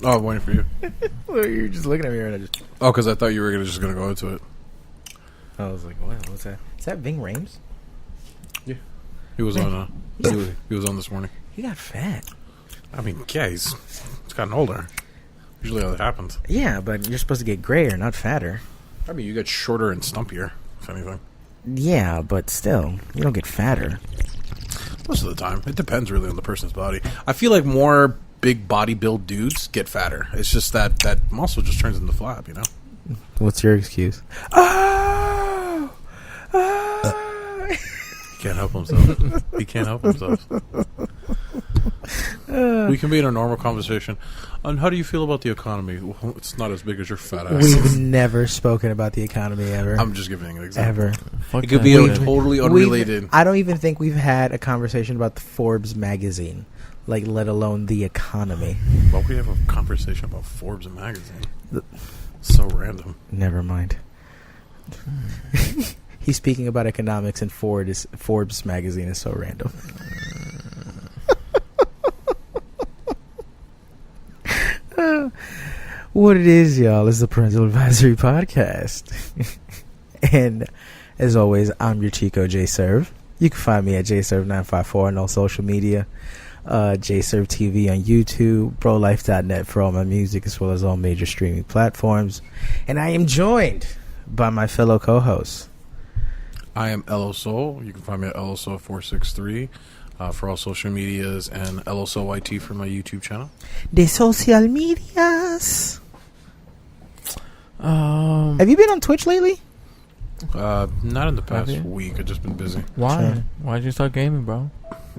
Oh, I'm waiting for you. Well, you're just looking at me and I just... Oh, because I thought you were just going to go into it. I was like, what? What's that? Is that Ving Rhames? Yeah. He was on he was on this morning. He got fat. I mean, yeah, he's gotten older. Usually how that happens. Yeah, but you're supposed to get grayer, not fatter. I mean, you get shorter and stumpier, if anything. Yeah, but still, you don't get fatter. Most of the time. It depends really on the person's body. I feel like more big body build dudes get fatter. It's just that muscle just turns into flab, you know? What's your excuse? Oh! Oh! He can't help himself. He can't help himself. We can be in a normal conversation. And how do you feel about the economy? Well, it's not as big as your fat ass. We've never spoken about the economy ever. I'm just giving an example. Ever. It could be totally unrelated. I don't even think we've had a conversation about the Forbes magazine, like let alone the economy. Well, we have a conversation about Forbes magazine. So random. Never mind. He's speaking about economics, and Forbes magazine is so random. What it is, y'all, is the Parental Advisory Podcast. And as always, I'm your Chico JServe. You can find me at JServe954 on all social media. JServe TV on YouTube, brolife.net for all my music, as well as all major streaming platforms. And I am joined by my fellow co-hosts. I am Elo Soul. You can find me at EloSoul463 for all social medias, and EloSoulYT for my YouTube channel. The social medias. Have you been on Twitch lately? Not in the past week. I've just been busy. Why? Sure. Why'd you start gaming, bro?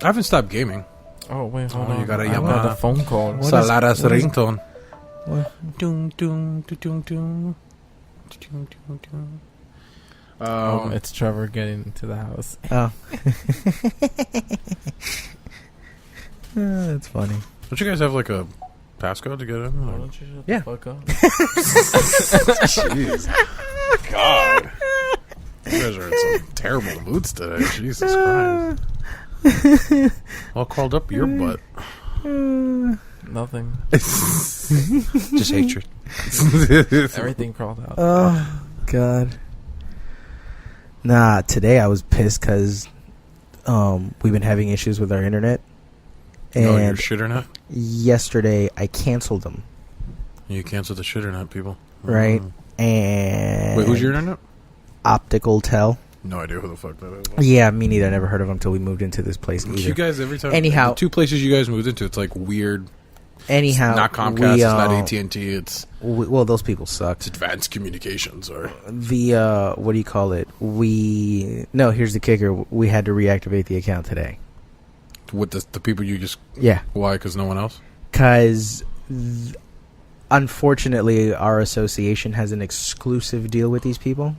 I haven't stopped gaming. Oh, wait, hold on. You got a I got a phone call. Saladas ringtone. What? It's Trevor getting into the house. Oh. That's funny. Don't you guys have like a passcode to get in? Why don't you shut Yeah. the fuck up? Jeez. God. You guys are in some terrible moods today. Jesus Christ. All called up your butt. Nothing. Just hatred. Everything crawled out. Oh, God. Nah, today I was pissed because we've been having issues with our internet. And your shitternet? yesterday I canceled them. You canceled the shitternet, people. Right? And Wait, who's your internet? Optical Tel. No idea who the fuck that is. Yeah, me neither. I never heard of them until we moved into this place either. You guys, every time. Anyhow. The two places you guys moved into, it's like weird. Anyhow. It's not Comcast, it's not AT&T, it's well, those people sucked. Advanced Communications or The, what do you call it? No, here's the kicker. We had to reactivate the account today. with the people you just... Yeah. Why? Because no one else? Because unfortunately our association has an exclusive deal with these people.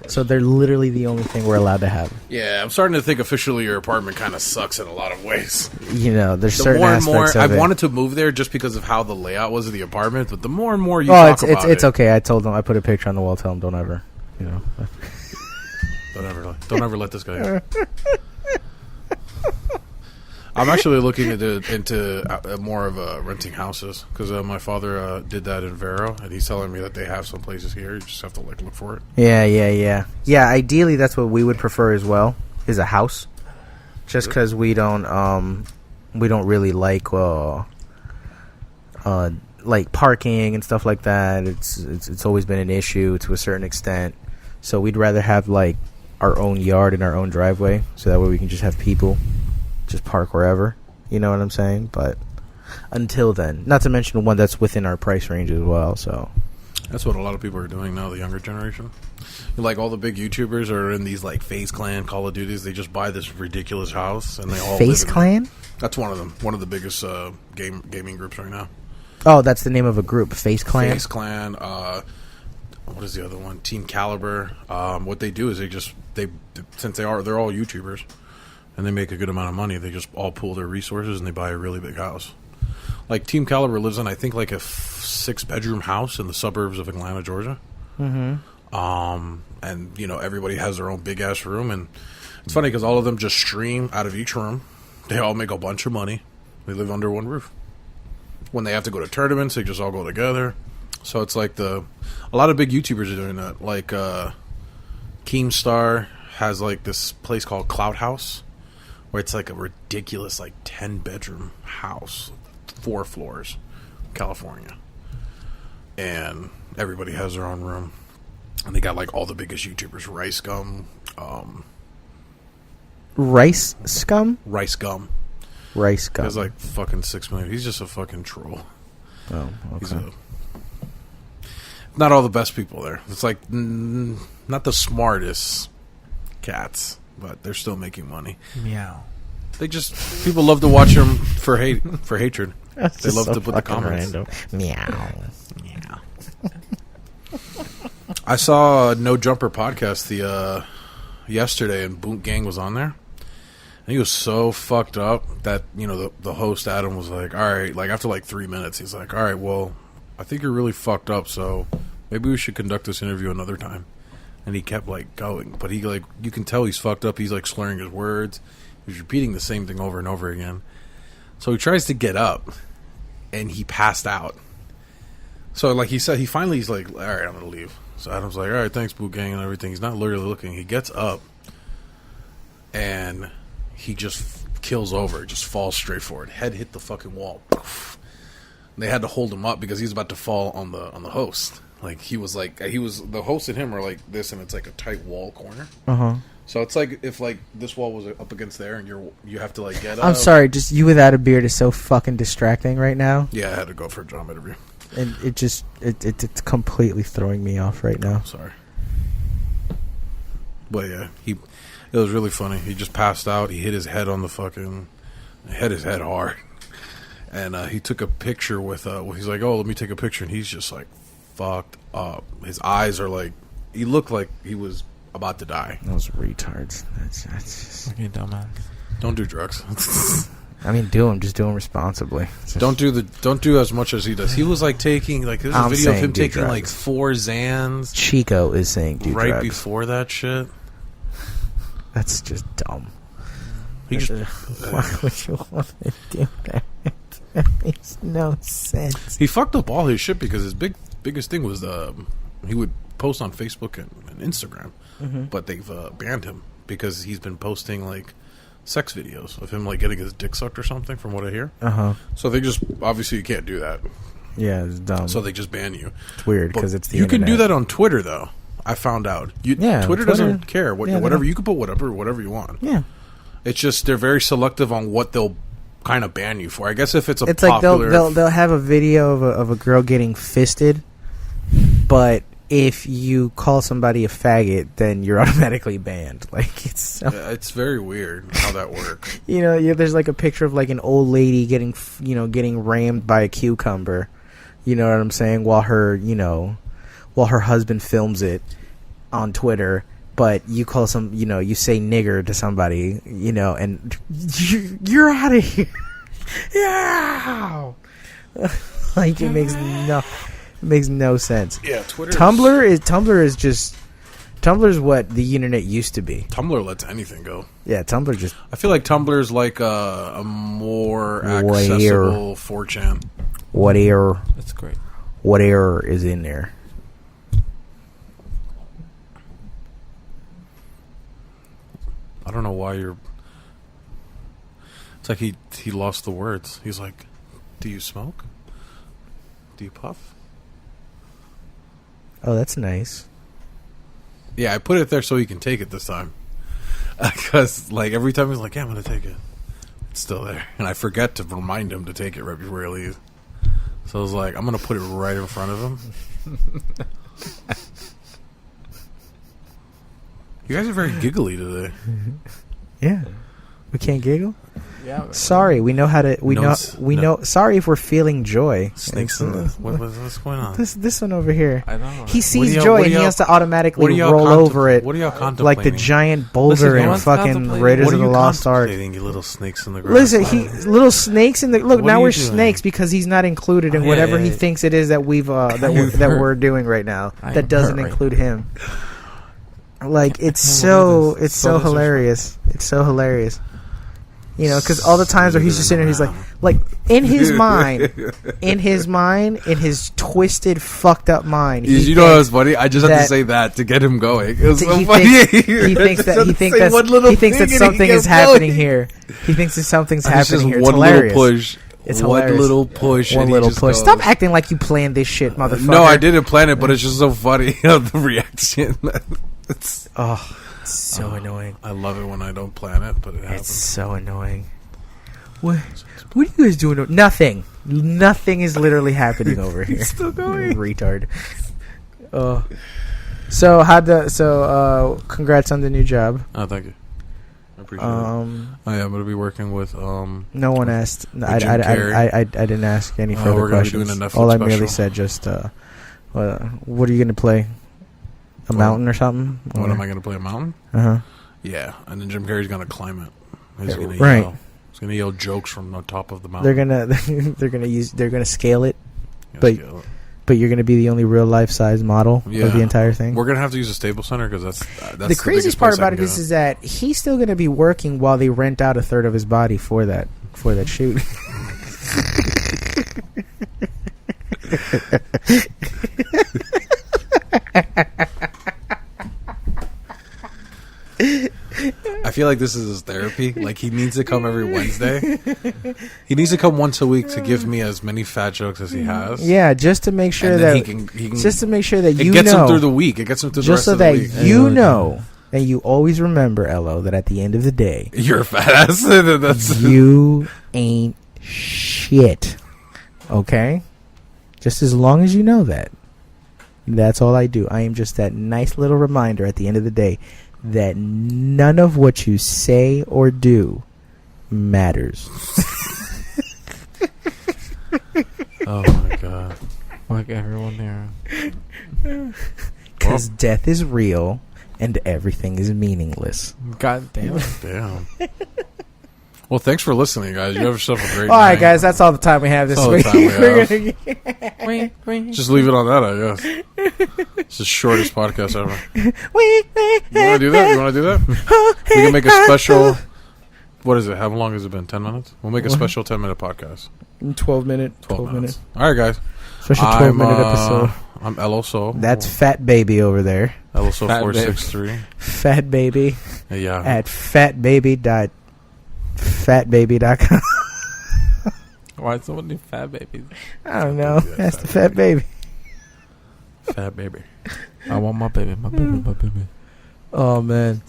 So they're literally the only thing we're allowed to have. Yeah, I'm starting to think officially your apartment kind of sucks in a lot of ways. You know, there's The certain more and aspects more, of I it. wanted to move there just because of how the layout was of the apartment, but the more and more you Oh, talk about it's it, okay. I told them. I put a picture on the wall. Tell them don't ever, you know. don't ever let this guy in. I'm actually looking into more of renting houses because my father did that in Vero, and he's telling me that they have some places here. You just have to look for it. Yeah. Ideally, that's what we would prefer as well, is a house. Just because we don't really like parking and stuff like that. It's always been an issue to a certain extent. So we'd rather have like our own yard and our own driveway, so that way we can just have people just park wherever. You know what I'm saying? But until then, not to mention one that's within our price range as well. So that's what a lot of people are doing now, the younger generation. Like all the big YouTubers are in these like FaZe Clan, Call of Duties. They just buy this ridiculous house and they all FaZe Clan? That's one of them. One of the biggest gaming groups right now. Oh, that's the name of a group, FaZe Clan? FaZe Clan. What is the other one? Team Caliber. What they do is since they're all YouTubers and they make a good amount of money, they just all pool their resources and they buy a really big house. Like Team Caliber lives in, I think, like a 6-bedroom house in the suburbs of Atlanta, Georgia. Mm-hmm. And you know, everybody has their own big ass room, and it's funny because all of them just stream out of each room. They all make a bunch of money. They live under one roof. when they have to go to tournaments, they just all go together. So it's like a lot of big YouTubers are doing that. Like Keemstar has like this place called Cloud House, where it's like a ridiculous like 10-bedroom house, 4 floors, California, and everybody has their own room, and they got like all the biggest YouTubers, Rice Gum. Rice Scum? Rice Gum. Rice Gum. He's like fucking 6 million. He's just a fucking troll. Oh, okay. Not all the best people there. It's like not the smartest cats, but they're still making money. Meow. People love to watch them for hatred. They love to put the comments. Random. Meow. Meow. I saw No Jumper podcast yesterday, and Boot Gang was on there. And he was so fucked up that, the host, Adam, was like, all right, like after like 3 minutes, he's like, all right, well, I think you're really fucked up, so maybe we should conduct this interview another time. And he kept like going, but he like, you can tell he's fucked up. He's like slurring his words. He's repeating the same thing over and over again. So he tries to get up, and he passed out. So like he said, he's like, all right, I'm gonna leave. So Adam's like, all right, thanks, Boot Gang, and everything. He's not literally looking. He gets up, and he just kills over. Just falls straight forward. Head hit the fucking wall. They had to hold him up because he was about to fall on the host. Like the host and him are like this, and it's like a tight wall corner. So it's like if like this wall was up against there, and you have to like get up. I'm sorry, just you without a beard is so fucking distracting right now. Yeah, I had to go for a job interview, and it's completely throwing me off right now. Sorry, but yeah, it was really funny. He just passed out. He hit his head on the fucking, hit his head hard. And he took a picture with, he's like, oh, let me take a picture. And he's just like fucked up. His eyes are like, he looked like he was about to die. Those retards. That's just... Fucking dumbass. Don't do drugs. I mean, just do them responsibly. Don't do as much as he does. He was like taking, like, there's a video of him taking drugs. Like 4 Xans. Chico is saying do right drugs. Before that shit. That's just dumb. He just... Why would you want to do that? That makes no sense. He fucked up all his shit because his biggest thing was he would post on Facebook and Instagram, but they've banned him because he's been posting like sex videos of him like getting his dick sucked or something, from what I hear. So they just obviously you can't do that. Yeah, it's dumb. So they just ban you. It's weird because it's the you internet. can do that on Twitter though. I found out. Twitter doesn't care whatever you can put whatever you want. Yeah, it's just they're very selective on what they'll kind of ban you for. I guess if it's it's popular... like they'll have a video of a girl getting fisted, but if you call somebody a faggot, then you're automatically banned. Like it's very weird how that works. There's like a picture of like an old lady getting rammed by a cucumber. You know what I'm saying? While her husband films it on Twitter. But you call you say nigger to somebody, and you're out of here. Yeah, like it makes no sense. Yeah, Twitter. Tumblr is what the internet used to be. Tumblr lets anything go. Yeah, Tumblr just. I feel like Tumblr is like a more accessible 4chan. Whatever. That's great. Whatever is in there. I don't know why you're... It's like he lost the words. He's like, do you smoke? Do you puff? Oh, that's nice. Yeah, I put it there so he can take it this time. Because, like, every time he's like, yeah, I'm going to take it. It's still there. And I forget to remind him to take it right before he leaves. So I was like, I'm going to put it right in front of him. You guys are very giggly today. Yeah. We can't giggle? Yeah. Sorry, we know how to... We know. Sorry if we're feeling joy. Snakes in the... What's going on? This one over here. I know. He sees joy and he has to automatically roll over it. What are y'all contemplating? Like the giant boulder in fucking Raiders of the Lost Ark. You little snakes in the ground. Listen, little snakes in the... Look, now we're snakes because he's not included in whatever he thinks it is that we're doing right now. That doesn't include him. Like, it's so hilarious. It's so hilarious. Because all the times where he's just sitting there, he's like, in his mind, in his twisted, fucked up mind. You know what's funny? I just have to say that to get him going. It was so funny. He thinks that something is happening here. He thinks that something's happening here. It's hilarious. It's hilarious. One little push. Stop acting like you planned this shit, motherfucker. No, I didn't plan it, but it's just so funny the reaction. It's so annoying. I love it when I don't plan it, but it happens. It's so annoying. What are you guys doing? Nothing. Nothing is literally happening over here. It's still going. Retard. So congrats on the new job. Oh, thank you. I appreciate it. I'm going to be working with no one asked. I didn't ask any further we're questions. Doing a Netflix All I special. merely said just what are you going to play? A mountain or something? What am I going to play? A mountain? Uh-huh. Yeah, and then Jim Carrey's going to climb it. He's going to yell. He's going to yell jokes from the top of the mountain. They're gonna scale it, but you're going to be the only real life size model of the entire thing. We're going to have to use a Staples Center because that's the craziest part about it is that he's still going to be working while they rent out a third of his body for that shoot. I feel like this is his therapy. Like he needs to come every Wednesday. He needs to come once a week to give me as many fat jokes as he has. Yeah, just to make sure that he can just to make sure that it gets him through the week. It gets him through the rest of the week. Just so that you know, and you always remember, Elo, that at the end of the day, you're a fat ass. You ain't shit. Okay? Just as long as you know that. That's all I do. I am just that nice little reminder at the end of the day that none of what you say or do matters. Oh my god. Like everyone there. Because death is real and everything is meaningless. God damn. Damn. Well, thanks for listening, guys. You have yourself a great night. All right, guys. That's all the time we have this week. Just leave it on that, I guess. It's the shortest podcast ever. You want to do that? We can make a special... What is it? How long has it been? 10 minutes? We'll make a special 10-minute podcast. 12 minutes. All right, guys. Special 12-minute episode. I'm Eloso. That's Fat Baby over there. Eloso 463. Fat Baby. Yeah. At fatbaby.com. Why so many fat babies? I don't know. That's the Fat Baby. Fat baby. I want my baby. My baby. Oh, man.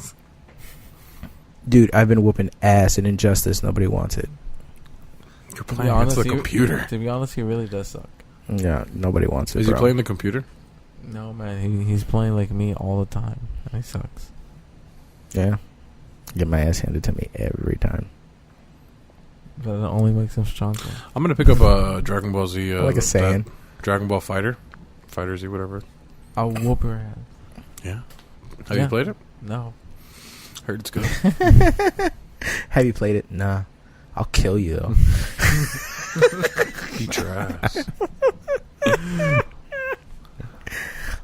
Dude, I've been whooping ass in Injustice. Nobody wants it. You're playing against the computer. To be honest, he really does suck. Yeah, nobody wants it. Is he playing the computer? No, man. He's playing like me all the time. And he sucks. Yeah. Get my ass handed to me every time. But it only makes him stronger. I'm going to pick up a Dragon Ball Z. Like a Saiyan. Dragon Ball Fighter. Fighter Z, whatever. I'll whoop your ass. Yeah. Have you played it? No. Heard it's good. Have you played it? Nah. I'll kill you, though. Beat your ass.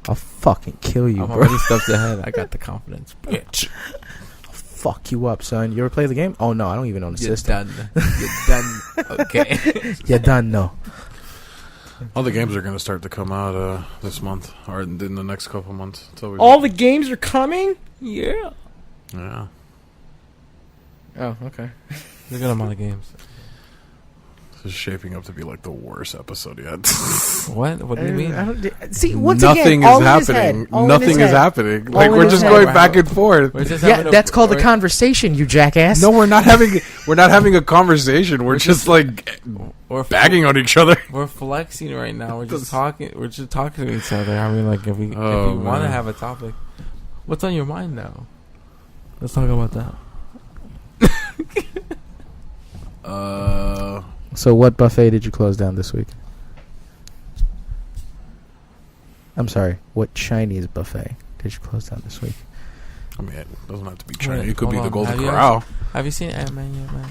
I'll fucking kill you, I'm bro. already steps ahead. I got the confidence, bitch. I'll fuck you up, son. You ever play the game? Oh, no. I don't even own the system. You're done. Okay. You're done, no. All the games are going to start to come out this month or in the next couple months. All the games are coming? Yeah. Yeah. Oh, okay. There's a good amount of games. This is shaping up to be like the worst episode yet. What? What do you mean? See, once nothing again, is happening. Nothing is happening. Like we're just going back and forth. Yeah, that's called a conversation, you jackass. No, we're not having a conversation. We're just like bagging on each other. We're flexing right now. We're just talking. We're just talking to each other. I mean, like if we want to have a topic, what's on your mind now? Let's talk about that. So what buffet did you close down this week? I'm sorry. What Chinese buffet did you close down this week? I mean, it doesn't have to be China. It could be the Golden Corral. Have you seen Ant-Man yet, man?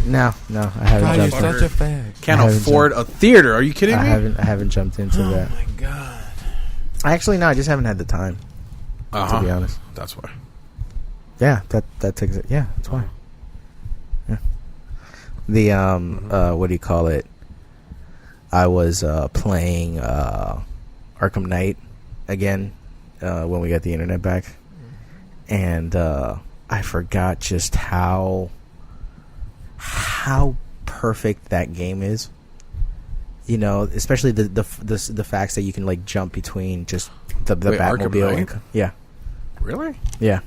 No, I haven't. God, you're such a fag. Can't afford a theater. Are you kidding me? I haven't jumped into that. Oh my god. Actually, no. I just haven't had the time. To be honest, that's why. Yeah, that takes it. Yeah, that's why. Yeah. The what do you call it? I was playing Arkham Knight again when we got the internet back, and I forgot just how perfect that game is. You know, especially the facts that you can like jump between just the Batmobile. And, yeah. Really? Yeah.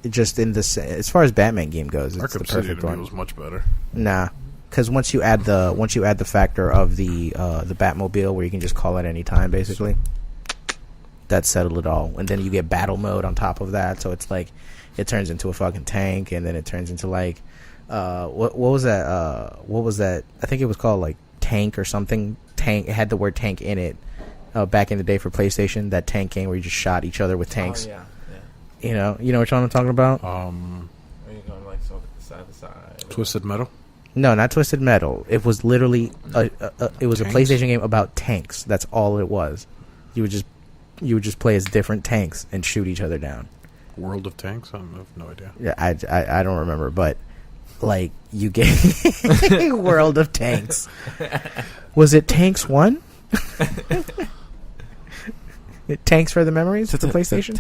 It just in this, as far as Batman game goes, it's Arkham the perfect City to me one. was much better. Nah, because once you add the factor of the Batmobile, where you can just call it any time, basically, that settled it all. And then you get battle mode on top of that, so it's like it turns into a fucking tank, and then it turns into like what was that? What was that? I think it was called like Tank or something. Tank. It had the word tank in it. Back in the day for PlayStation, that tank game where you just shot each other with tanks. Oh, yeah. You know which one I'm talking about? Are you going like side to side? Twisted Metal? No, not Twisted Metal. It was literally it was Tanks? a PlayStation game about tanks. That's all it was. You would just play as different tanks and shoot each other down. World of Tanks? I have no idea. Yeah, I don't remember, but like you get World of Tanks. Was it Tanks 1? Tanks for the memories for the PlayStation?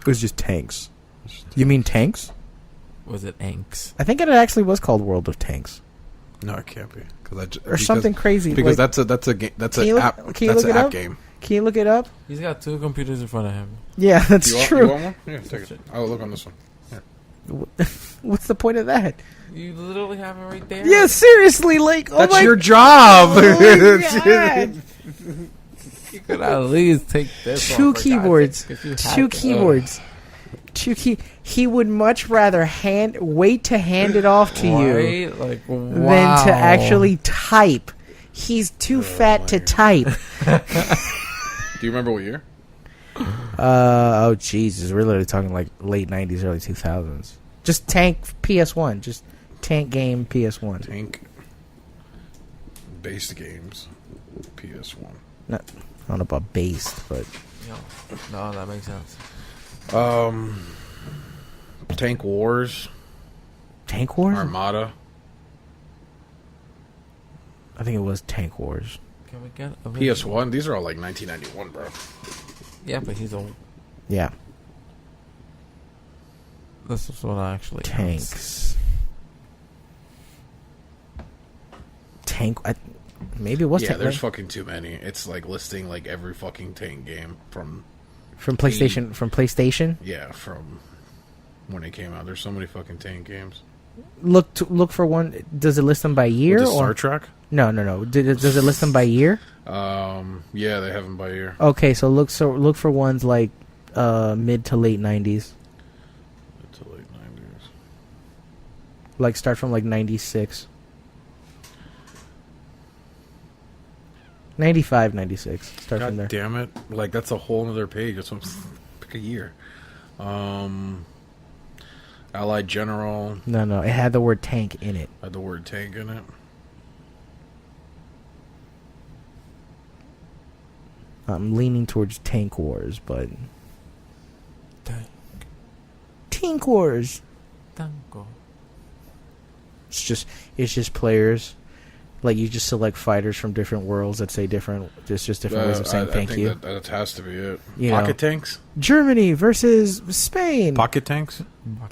It was just Tanks. You mean Tanks? Was it Anks? I think it actually was called World of Tanks. No, it can't be. Or something crazy. Because like, that's a game. That's can an you app. look, can you That's look an it app up? game. Can you look it up? He's got 2 computers in front of him. Yeah, that's true. You want one? Yeah, take it. I'll look on this one. Yeah. What's the point of that? You literally have it right there. Yeah, seriously, like That's your job. Oh my God. You could at least take this. Two keyboards. He would much rather wait to hand it off to you Like, than to actually type. He's too fat to type. Do you remember what year? Oh Jesus, we're literally talking like late 90s, early 2000s. Just tank PS1. Just tank game PS1. Tank based games PS1. I don't know about based, but no, that makes sense. Tank Wars. Tank Wars? Armada. I think it was Tank Wars. Can we get a PS1. These are all like 1991, bro. Yeah, but he's old. Yeah. This is what I actually Tanks. Maybe it was Yeah, Tank. there's fucking too many. It's like listing like every fucking tank game from PlayStation. From PlayStation. Yeah, from when it came out. There's so many fucking tank games. Look for one. Does it list them by year? Star Trek? No. Does it list them by year? Yeah, they have them by year. Okay, so look for ones like mid to late 90s. Mid to late 90s. Like start from like 96. 95, 96. Start from there. God damn it. Like, that's a whole other page. That's what pick a year. Allied General. No. It had the word tank in it. Had the word tank in it. I'm leaning towards Tank Wars, but... Tank Wars! Tango. It's just players. Like, you just select fighters from different worlds that say different... There's just different ways of saying thank you. That has to be it. You Pocket know. tanks? Germany versus Spain. Pocket tanks?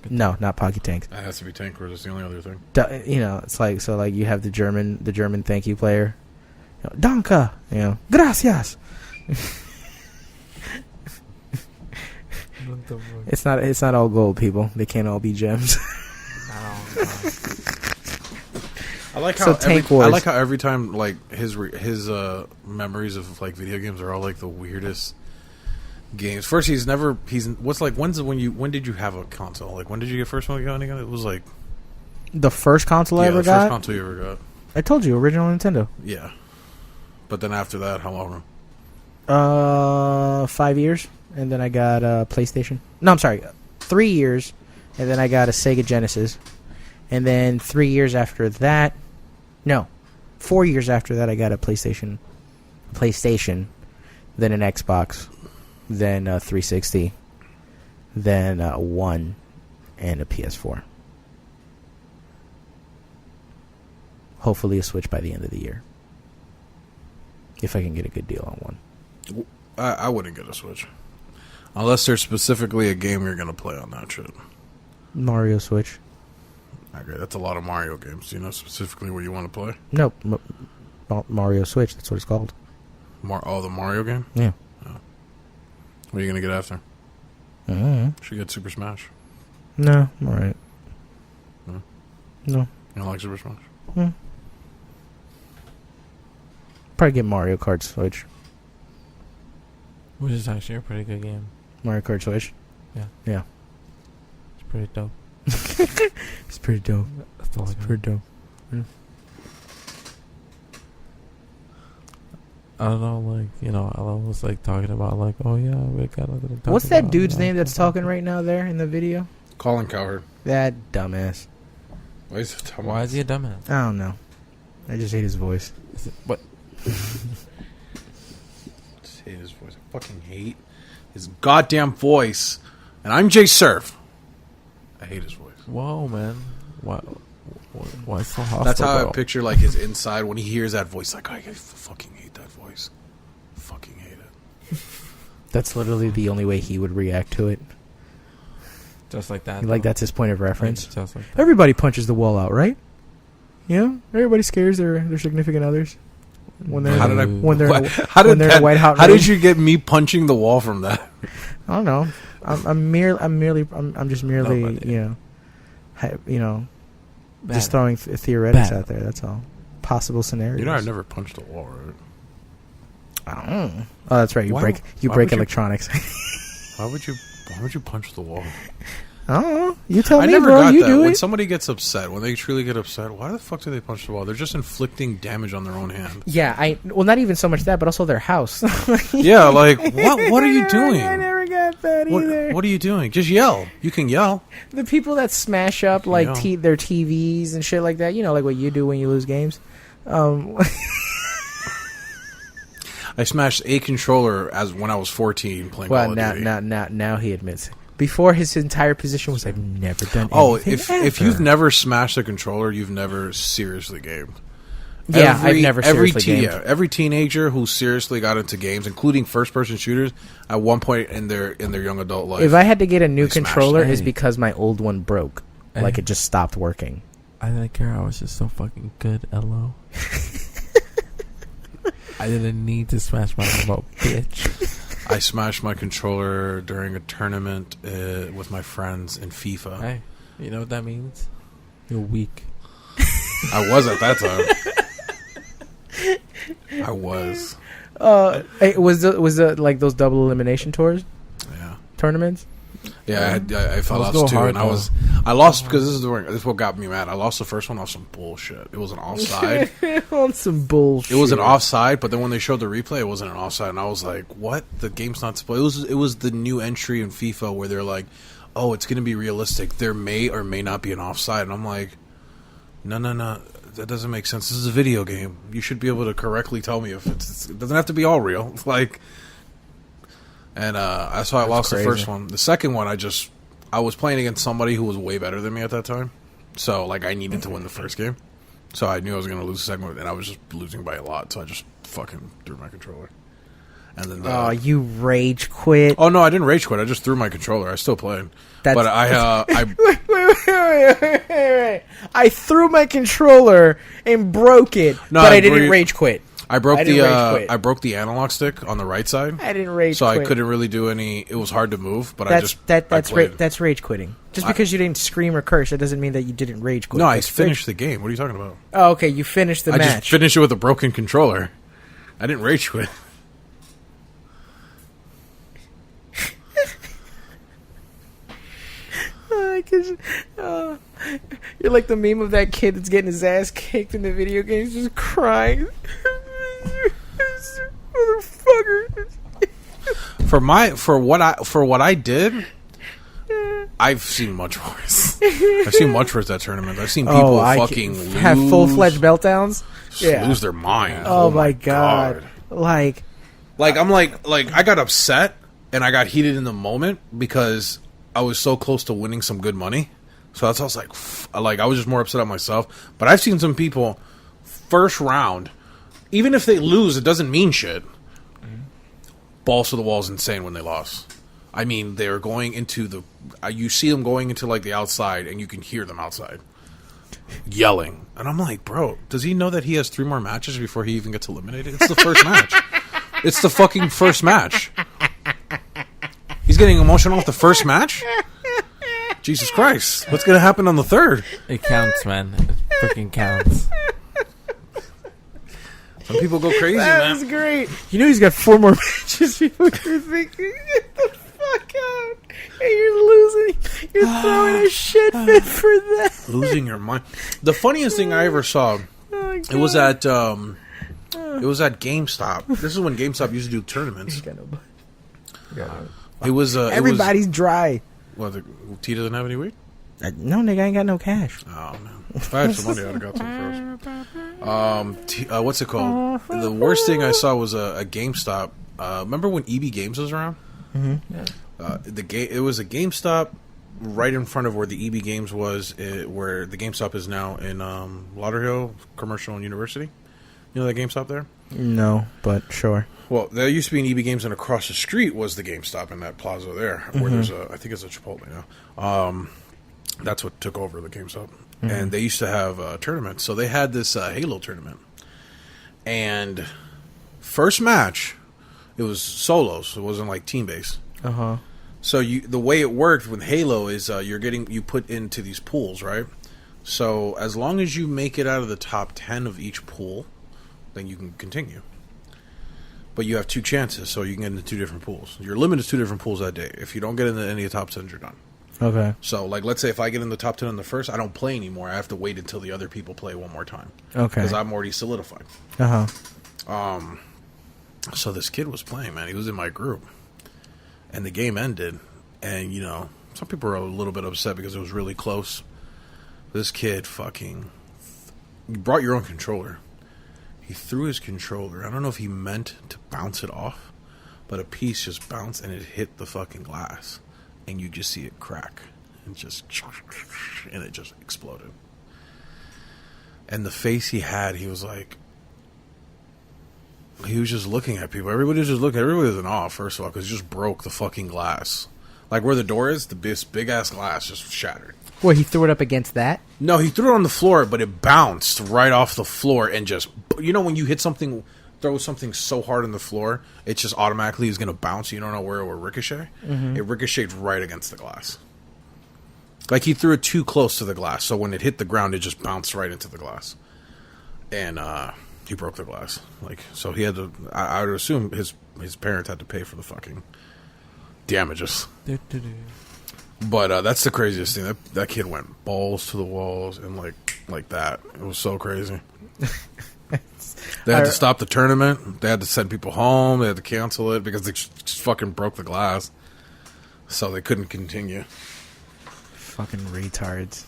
No, not pocket tanks. That has to be tank wars. That's the only other thing. You know, it's like... So, like, you have the German thank you player. You know, Danke! You know, gracias! It's not all gold, people. They can't all be gems. I like So how Tank Wars. I like how every time like his memories of like video games are all like the weirdest games. First, when did you have a console? Like when did you get first one again? It was like The first console I ever the got? first console you ever got. I told you, original Nintendo. Yeah, but then after that, how long? 5 years, and then I got a PlayStation. No, I'm sorry, 3 years, and then I got a Sega Genesis, and then 3 years after that, 4 years after that, I got a PlayStation, then an Xbox, then a 360, then 1 and a PS4. Hopefully a Switch by the end of the year. If I can get a good deal on one. I wouldn't get a Switch. Unless there's specifically a game you're going to play on that shit. Mario Switch. Okay, that's a lot of Mario games. Do you know specifically what you want to play? Nope. Mario Switch, that's what it's called. The Mario game? Yeah. Oh. What are you going to get after? Should get Super Smash. No, I'm alright. No? No. You don't like Super Smash? Probably get Mario Kart Switch. Which is actually a pretty good game. Mario Kart Switch? Yeah. It's pretty dope. It's pretty dope. That's all It's pretty dope. Yeah. I don't know, like, you know, Ella was like talking about like, oh yeah, we got nothing to talk What's about. that dude's name that's talking right now there in the video? Colin Cowherd. That dumbass. Why is he a dumbass? Why is he a dumbass? I don't know. I just hate his voice. What? Just hate his voice. I fucking hate his goddamn voice. And I'm Jay Surf. I hate his voice. Whoa, man. Why so hostile? That's how bro? I picture like his inside when he hears that voice. Like, I fucking hate that voice. Fucking hate it. That's literally the only way he would react to it. Just like that. Like though. that's his point of reference. Just like that. Everybody punches the wall out, right? Yeah, everybody scares their significant others when they're How did I? when they're in a- How did when they're in a white hot How room. did you get me punching the wall from that? I don't know. I'm just merely Nobody. just throwing theoretics Bad. out there. That's all. Possible scenarios. You know, I've never punched a wall, right? I don't know. Oh, that's right. You Why- break why break would you- electronics. Why would you punch the wall? I don't know. You tell I me, never bro. got You that. do When it. somebody gets upset, when they truly get upset, why the fuck do they punch the wall? They're just inflicting damage on their own hand. Yeah, not even so much that, but also their house. Yeah, like what are you doing? I never got that either. What are you doing? Just yell. You can yell. The people that smash up like Yeah. their TVs and shit like that, you know, like what you do when you lose games. I smashed a controller as when I was 14 playing Well, Call of Duty. now he admits. Before his entire position was, I've never done Oh, anything if ever." you've never smashed a controller, you've never seriously gamed. Yeah, I've never seriously gamed. Yeah, every teenager who seriously got into games, including first-person shooters, at one point in their young adult life. If I had to get a new They smashed controller, it. it's because my old one broke. Hey. Like it just stopped working. I didn't care. I was just so fucking good. LO. I didn't need to smash my remote, bitch. I smashed my controller during a tournament with my friends in FIFA. Hey, you know what that means? You're weak. I was at that time. I was. Hey, was the like those double elimination tours Yeah. tournaments? Yeah, I fell Those off go too, hard, and though. I lost because this is what got me mad. I lost the first one off some bullshit. It was an offside. On some bullshit. It was an offside, but then when they showed the replay, it wasn't an offside, and I was like, "What? The game's not supposed." It was the new entry in FIFA where they're like, "Oh, it's going to be realistic. There may or may not be an offside," and I'm like, "No, that doesn't make sense. This is a video game. You should be able to correctly tell me if it doesn't have to be all real." Like, and that's why I lost crazy. the first one. The second one, I was playing against somebody who was way better than me at that time, so like I needed to win the first game. So I knew I was going to lose the second one, and I was just losing by a lot. So I just fucking threw my controller. And then, Oh, you rage quit. oh no, I didn't rage quit. I just threw my controller. I still played, but I Wait. I threw my controller and broke it, No, but I I didn't agree. rage quit. I broke I the didn't rage quit. I broke the analog stick on the right side, I didn't rage so quit. I couldn't really do any. It was hard to move, but I That's played. that's rage quitting. Just because you didn't scream or curse, that doesn't mean that you didn't rage quit. No, I That's finished the game. What are you talking about? Oh, okay, you finished the I match. just finished it with a broken controller. I didn't rage quit. You're like the meme of that kid that's getting his ass kicked in the video games, just crying. Motherfucker. For what I did, I've seen much worse. I've seen much worse at tournaments. I've seen people fucking have lose, full-fledged meltdowns. Yeah. lose their mind. Oh my god. Like Like I'm like I got upset and I got heated in the moment because I was so close to winning some good money. So that's why I was like I was just more upset at myself. But I've seen some people first round, even if they lose, it doesn't mean shit. Balls to the walls, insane when they lost. I mean, they're going into the. You see them going into like the outside, and you can hear them outside yelling. And I'm like, bro, does he know that he has 3 more matches before he even gets eliminated? It's the first match. It's the fucking first match. He's getting emotional off the first match? Jesus Christ. What's going to happen on the third? It counts, man. It freaking counts. Some people go crazy, man. That's great. You know he's got 4 more matches before you're thinking, get the fuck out. And you're losing. You're throwing a shit fit for that. Losing your mind. The funniest thing I ever saw, it was at GameStop. This is when GameStop used to do tournaments. It was everybody's dry. Well, T doesn't have any weed? No, nigga, I ain't got no cash. Oh, man. If I had some money, I'd have got some first. What's it called? The worst thing I saw was a GameStop. Remember when EB Games was around? Mm-hmm. Yeah. It was a GameStop right in front of where the EB Games was, where the GameStop is now in Lauderhill Commercial and University. You know that GameStop there? No, but sure. Well, there used to be an EB Games, and across the street was the GameStop in that plaza there, where there's I think it's a Chipotle now. That's what took over the GameStop. Mm-hmm. And they used to have tournaments. So they had this Halo tournament. And first match, it was solos. It wasn't like team-based. Uh-huh. So the way it worked with Halo is you put into these pools, right? So as long as you make it out of the top 10 of each pool, then you can continue. But you have 2 chances, so you can get into 2 different pools. Your limit is 2 different pools that day. If you don't get into any of the top 10, you're done. Okay. So, like, let's say if I get in the top 10 in the first, I don't play anymore. I have to wait until the other people play one more time. Okay. Because I'm already solidified. Uh-huh. So this kid was playing, man. He was in my group. And the game ended. And, you know, some people were a little bit upset because it was really close. This kid fucking... You brought your own controller. He threw his controller. I don't know if he meant to bounce it off, but a piece just bounced and it hit the fucking glass. And you just see it crack. And it just exploded. And the face he had, he was like... He was just looking at people. Everybody was just looking. Everybody was in awe, first of all, because he just broke the fucking glass. Like where the door is, this big-ass glass just shattered. Well, he threw it up against that? No, he threw it on the floor, but it bounced right off the floor and just... You know when you hit something, throw something so hard on the floor, it just automatically is going to bounce. You don't know where it will ricochet? Mm-hmm. It ricocheted right against the glass. Like he threw it too close to the glass, so when it hit the ground, it just bounced right into the glass. And he broke the glass. Like, so he had to... I would assume his parents had to pay for the fucking damages. But that's the craziest thing. That kid went balls to the walls and like that. It was so crazy. They had to stop the tournament. They had to send people home. They had to cancel it because they just fucking broke the glass. So they couldn't continue. Fucking retards.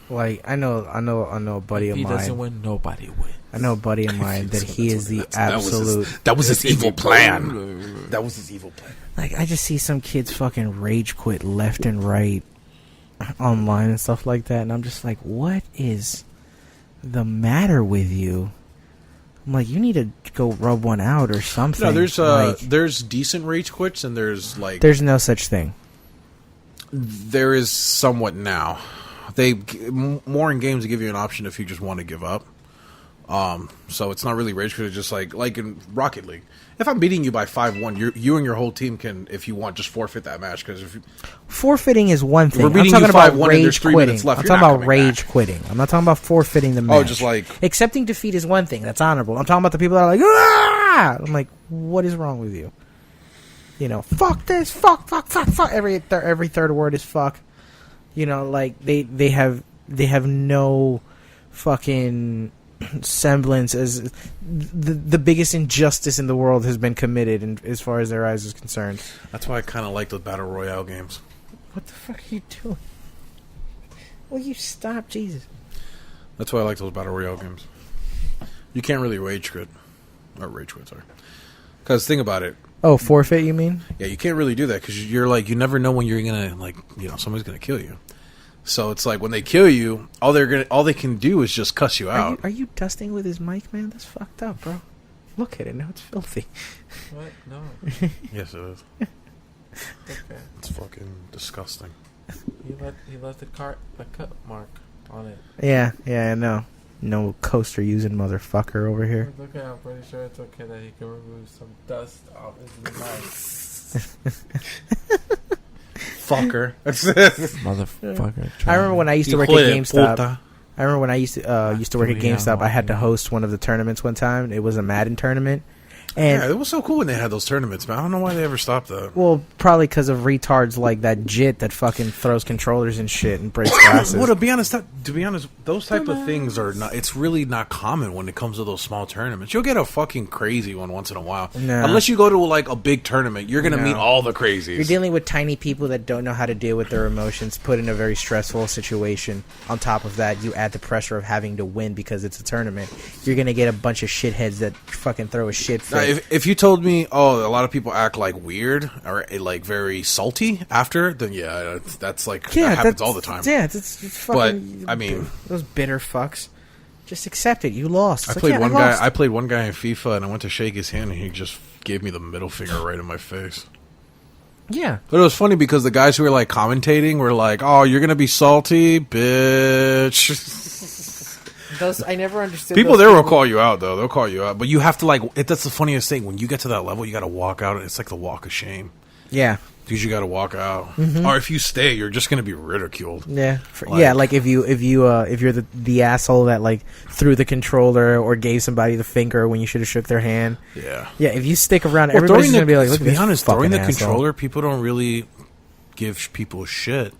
Like I know a buddy of mine. If he doesn't win, nobody wins. I know a buddy of mine that he is the absolute. That was his evil plan. That was his evil plan. Like I just see some kids fucking rage quit left and right online and stuff like that, and I'm just like, what is the matter with you? I'm like, you need to go rub one out or something. No, there's decent rage quits and there's like there's no such thing. There is somewhat now. They more in games to give you an option if you just want to give up. So it's not really rage quit. It's just like in Rocket League. If I'm beating you by 5-1, you and your whole team can, if you want, just forfeit that match. Because forfeiting is one thing. We're beating I'm talking you 5-1 about rage quitting. I'm talking about rage quitting. I'm not talking about forfeiting the match. Oh, just like accepting defeat is one thing. That's honorable. I'm talking about the people that are like, ah! I'm like, what is wrong with you? You know, fuck this, fuck. Every third word is fuck. You know, like they have no fucking semblance as the biggest injustice in the world has been committed, and as far as their eyes is concerned. That's why I kind of like the battle royale games. What the fuck are you doing? Will you stop, Jesus? That's why I like those battle royale games. You can't really rage quit, sorry. Because think about it. Oh, forfeit, you mean? Yeah, you can't really do that because you're like, you never know when you're gonna, like, you know, somebody's gonna kill you. So it's like when they kill you, all they can do is just cuss you out. Are you dusting with his mic, man? That's fucked up, bro. Look at it now; it's filthy. What? No. Yes, it is. Okay. It's fucking disgusting. He left a cut mark on it. Yeah, I know. No coaster using motherfucker over here. It's okay. I'm pretty sure it's okay that he can remove some dust off his mic. Fucker. Motherfucker. I remember when I used to work at GameStop. I remember when I used to work at GameStop. I had to host one of the tournaments one time. It was a Madden tournament. And yeah, it was so cool when they had those tournaments, man. I don't know why they ever stopped that. Well, probably because of retards like that Jit that fucking throws controllers and shit and breaks glasses. Well, to be honest, those type of things are not. It's really not common when it comes to those small tournaments. You'll get a fucking crazy one once in a while. No. Unless you go to like a big tournament, you're gonna meet all the crazies. You're dealing with tiny people that don't know how to deal with their emotions, put in a very stressful situation. On top of that, you add the pressure of having to win because it's a tournament. You're gonna get a bunch of shitheads that fucking throw a shit fit. If you told me, a lot of people act like weird or like very salty after, then that's like that happens all the time. Yeah, it's fucking. But I mean, those bitter fucks. Just accept it. You lost. I played one guy in FIFA, and I went to shake his hand, and he just gave me the middle finger right in my face. Yeah, but it was funny because the guys who were like commentating were like, "Oh, you're gonna be salty, bitch." I never understood. People there will call you out, though. They'll call you out, but you have to like. That's the funniest thing. When you get to that level, you got to walk out. It's like the walk of shame. Yeah, because you got to walk out, or if you stay, you're just gonna be ridiculed. Yeah, like if you're the asshole that like threw the controller or gave somebody the finger when you should have shook their hand. Yeah. If you stick around, everybody's gonna be like, to be honest, throwing the controller, people don't really give people shit.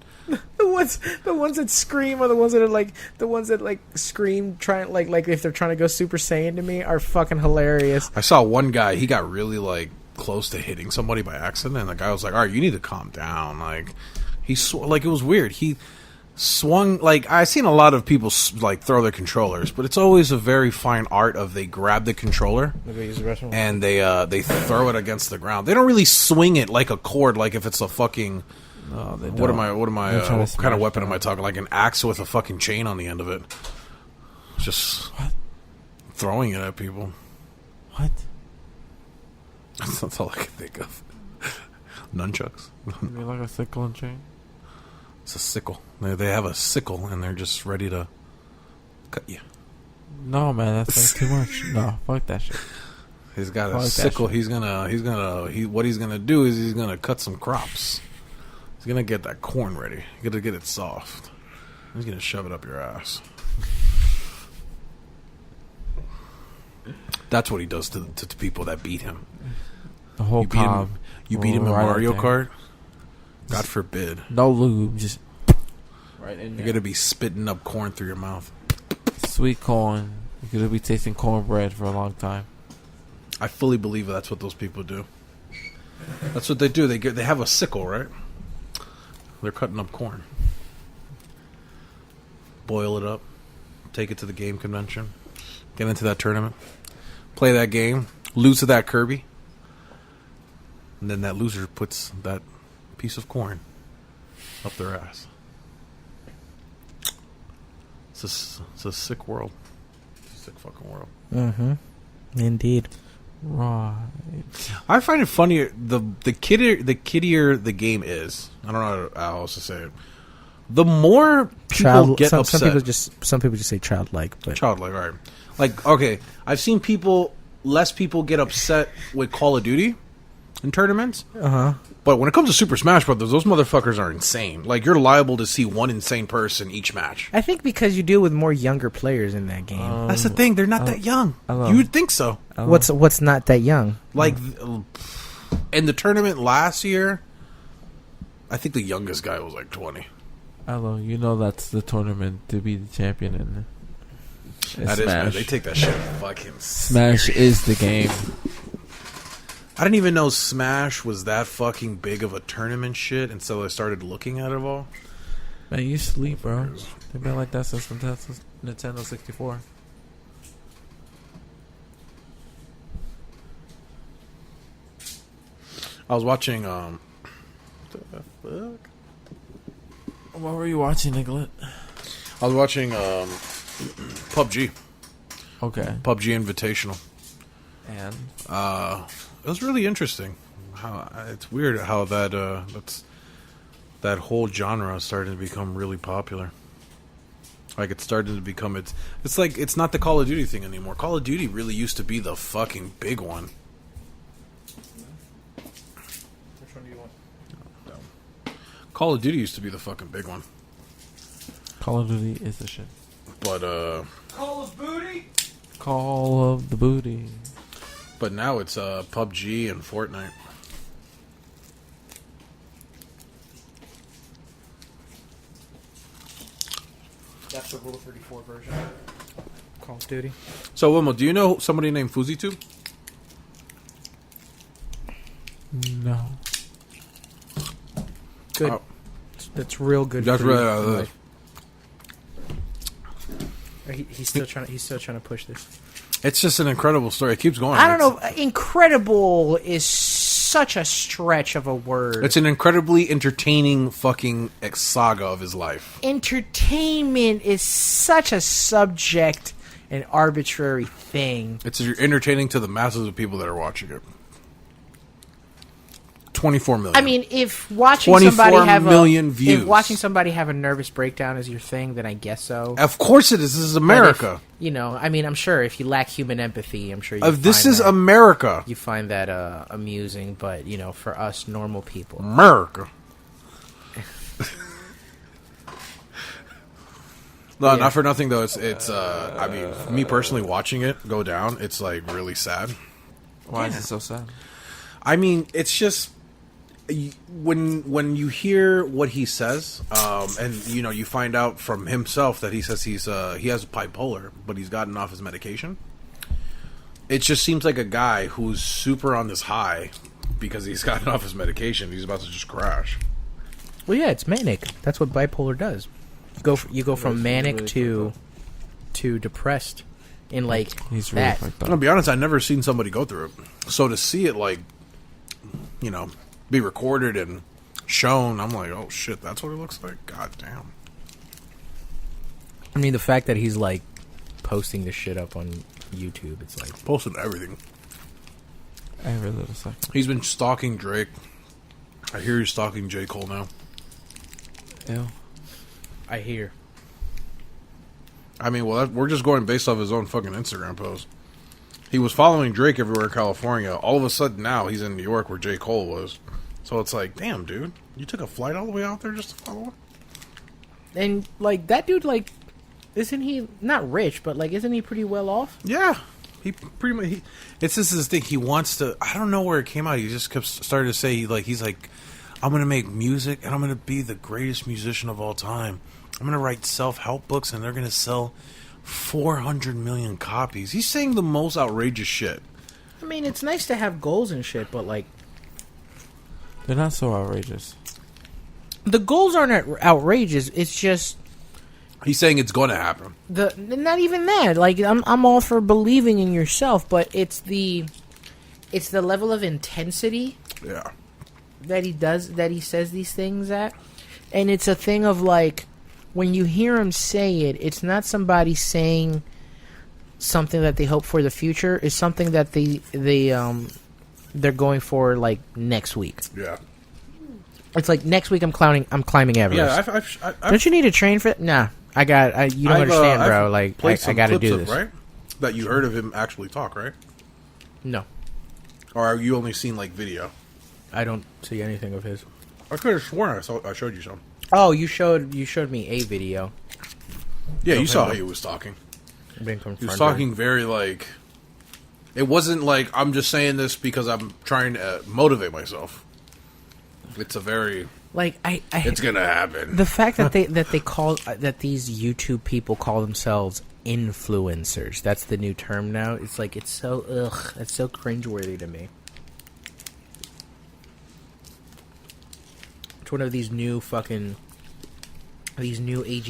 The ones that scream are the ones that scream trying like if they're trying to go Super Saiyan to me are fucking hilarious. I saw one guy, he got really like close to hitting somebody by accident, and the guy was like, "All right, you need to calm down." Like like it was weird. He swung like I've seen a lot of people like throw their controllers, but it's always a very fine art of they grab the controller and they throw it against the ground. They don't really swing it like a cord, like if it's a fucking. No, they don't. What kind of weapon am I talking? Like an axe with a fucking chain on the end of it. Just throwing it at people. What? That's all I can think of. Nunchucks. You mean like a sickle and chain? It's a sickle. They have a sickle and they're just ready to cut you. No, man, that's too much. No, fuck that shit. He's got a sickle. What he's gonna do is he's gonna cut some crops. He's gonna get that corn ready. He's gonna get it soft. He's gonna shove it up your ass. That's what he does to people that beat him. The whole cob. You beat him in Mario Kart? God forbid. No lube, just right in there. You're gonna be spitting up corn through your mouth. Sweet corn. You're gonna be tasting cornbread for a long time. I fully believe that's what those people do. That's what they do. They have a sickle, right? They're cutting up corn. Boil it up. Take it to the game convention. Get into that tournament. Play that game. Lose to that Kirby. And then that loser puts that piece of corn up their ass. It's a sick world. It's a sick fucking world. Mm-hmm. Indeed. Right. I find it funny the kiddier the game is. I don't know how else to say it. The more people get upset. Some people just say childlike, but childlike, right? Like, okay, I've seen less people get upset with Call of Duty in tournaments. But when it comes to Super Smash Brothers, those motherfuckers are insane. Like, you're liable to see one insane person each match. I think because you deal with more younger players in that game. That's the thing. They're not that young. You would think so. What's not that young? Like, in the tournament last year, I think the youngest guy was like 20. Hello, you know that's the tournament to be the champion in. That is, man. They take that shit fucking Smash is the game. I didn't even know Smash was that fucking big of a tournament shit until I started looking at it all. Man, you sleep, bro. They've been like that since Nintendo 64. I was watching. What the fuck? What were you watching, Nicolette? I was watching PUBG. Okay. PUBG Invitational. And it was really interesting. How it's weird how that whole genre started to become really popular. Like it's starting to become it's like it's not the Call of Duty thing anymore. Call of Duty really used to be the fucking big one. Which one do you want? No. Call of Duty used to be the fucking big one. Call of Duty is the shit. But Call of Booty? Call of the Booty. But now it's PUBG and Fortnite. That's the Rule 34 version. Call of Duty. So, Wilmo, do you know somebody named FuzzyTube? No. Good. That's real good. That's really. He's still trying to push this. It's just an incredible story. It keeps going. I don't know. Incredible is such a stretch of a word. It's an incredibly entertaining fucking saga of his life. Entertainment is such a subject and arbitrary thing. It's entertaining to the masses of people that are watching it. 24 million. I mean, if watching somebody have views. If watching somebody have a nervous breakdown is your thing, then I guess so. Of course it is. This is America. If, I mean, I'm sure if you lack human empathy, I'm sure this is America. You find that amusing, but for us normal people, America. No, not for nothing though. It's I mean, me personally watching it go down, it's like really sad. Why is it so sad? I mean, it's just when you hear what he says, and you find out from himself that he says he has bipolar, but he's gotten off his medication. It just seems like a guy who's super on this high because he's gotten off his medication. He's about to just crash. Well, yeah, it's manic. That's what bipolar does. You go from manic really to depressed in like he's really fucked up. I'll be honest, I've never seen somebody go through it. So to see it be recorded and shown, I'm like, oh shit, that's what it looks like. God damn. I mean, the fact that he's like posting this shit up on YouTube, it's like posting everything. Every little second. He's been stalking Drake. I hear he's stalking J. Cole now. Ew. I hear. I mean, well, we're just going based off his own fucking Instagram post. He was following Drake everywhere in California. All of a sudden now he's in New York where J. Cole was. So it's like, damn, dude. You took a flight all the way out there just to follow him? And, like, that dude, like, isn't he not rich, but, like, isn't he pretty well off? Yeah. He pretty much... it's just this thing. He wants to... I don't know where it came out. He just started to say, he's like, I'm going to make music and I'm going to be the greatest musician of all time. I'm going to write self-help books and they're going to sell 400 million copies. He's saying the most outrageous shit. I mean, it's nice to have goals and shit, but like... They're not so outrageous. The goals aren't outrageous. It's just... He's saying it's going to happen. Not even that. Like, I'm all for believing in yourself, but it's the level of intensity... Yeah. That he says these things at. And it's a thing of like... When you hear him say it, it's not somebody saying something that they hope for the future. It's something that they're going for like next week. Yeah. It's like next week I'm climbing Everest. Yeah, don't you need to train for that? Nah, you don't understand, bro. Like I got to do this. Right? That you heard of him actually talk, right? No. Or are you only seen like video? I don't see anything of his. I could have sworn I showed you some. Oh, you showed me a video. Yeah, you saw how he was talking. He was talking very like... It wasn't like, I'm just saying this because I'm trying to motivate myself. It's a very... Like, it's gonna happen. The fact that they call... that these YouTube people call themselves influencers. That's the new term now. It's like, it's so... Ugh. It's so cringeworthy to me. One of these new agey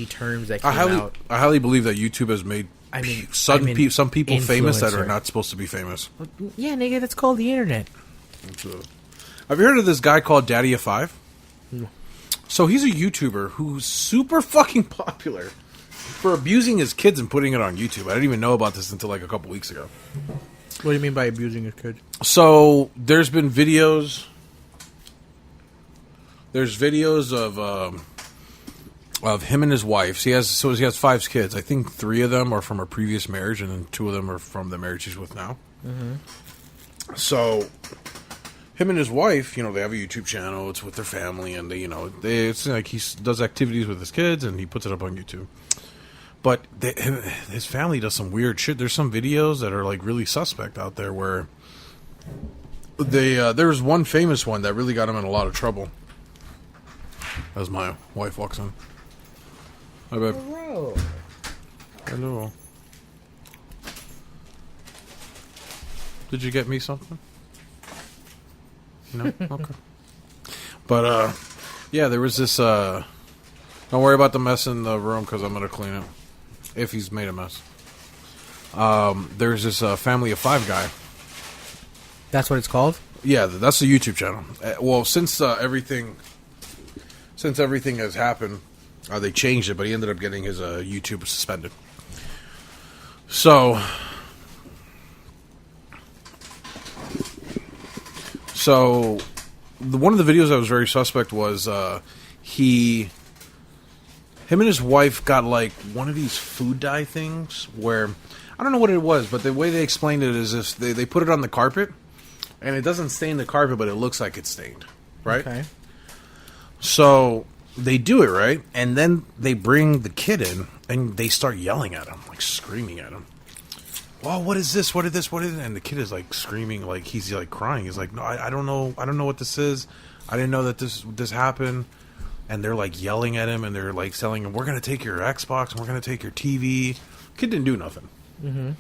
terms that came out. I highly believe that YouTube has made some people famous that are not supposed to be famous. Yeah, nigga, that's called the internet. Have you heard of this guy called Daddy of Five? No. So he's a YouTuber who's super fucking popular for abusing his kids and putting it on YouTube. I didn't even know about this until like a couple weeks ago. What do you mean by abusing his kids? So there's been videos. There's videos of him and his wife. He has 5 kids. I think 3 of them are from a previous marriage, and then 2 of them are from the marriage he's with now. Mm-hmm. So him and his wife, they have a YouTube channel. It's with their family, and it's like he does activities with his kids, and he puts it up on YouTube. But his family does some weird shit. There's some videos that are like really suspect out there where there's one famous one that really got him in a lot of trouble. As my wife walks in. Hi, babe. Hello. Hello. Did you get me something? No? Okay. But, yeah, there was this, don't worry about the mess in the room because I'm going to clean it. If he's made a mess. There's this family of 5 guy. That's what it's called? Yeah, that's the YouTube channel. Well, since everything has happened, they changed it, but he ended up getting his YouTube suspended. So one of the videos that was very suspect was him and his wife got like one of these food dye things where I don't know what it was, but the way they explained it is if they put it on the carpet and it doesn't stain the carpet, but it looks like it's stained, right? Okay. So they do it, right? And then they bring the kid in and they start yelling at him, like screaming at him. Well, what is this? What is this? What is it? And the kid is like screaming, like he's like crying. He's like, no, I don't know. I don't know what this is. I didn't know that this happened. And they're like yelling at him and they're like telling him, we're going to take your Xbox and we're going to take your TV. Kid didn't do nothing. Mm-hmm.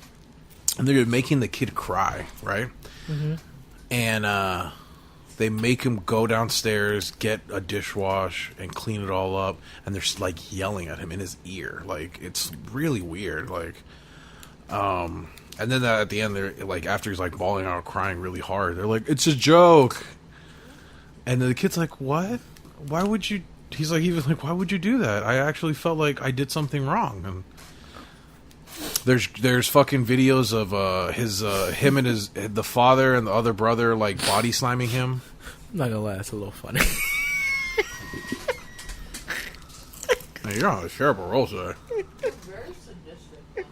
And they're making the kid cry, right? Mm-hmm. And they make him go downstairs, get a dishwash, and clean it all up. And they're like yelling at him in his ear. Like, it's really weird. Like, and then at the end, they're like, after he's like bawling out, crying really hard, they're like, it's a joke. And the kid's like, what? Why would you? He was like, why would you do that? I actually felt like I did something wrong. And there's fucking videos of him and the father and the other brother like body slamming him. I'm not gonna lie, that's a little funny. Hey, you're on a terrible roll, sir. Very sadistic.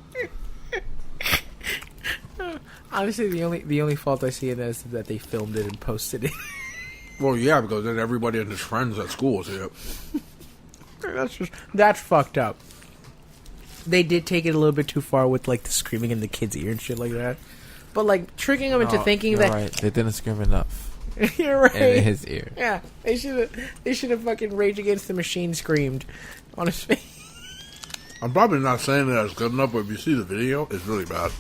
Honestly, the only fault I see in that is that they filmed it and posted it. Well, yeah, because then everybody and his friends at school see it. That's fucked up. They did take it a little bit too far with like the screaming in the kid's ear and shit like that. But like tricking him into thinking that right. They didn't scream enough. You're right. In his ear. Yeah, they should have fucking Rage Against the Machine screamed on his face. I'm probably not saying that it's good enough, but if you see the video, it's really bad.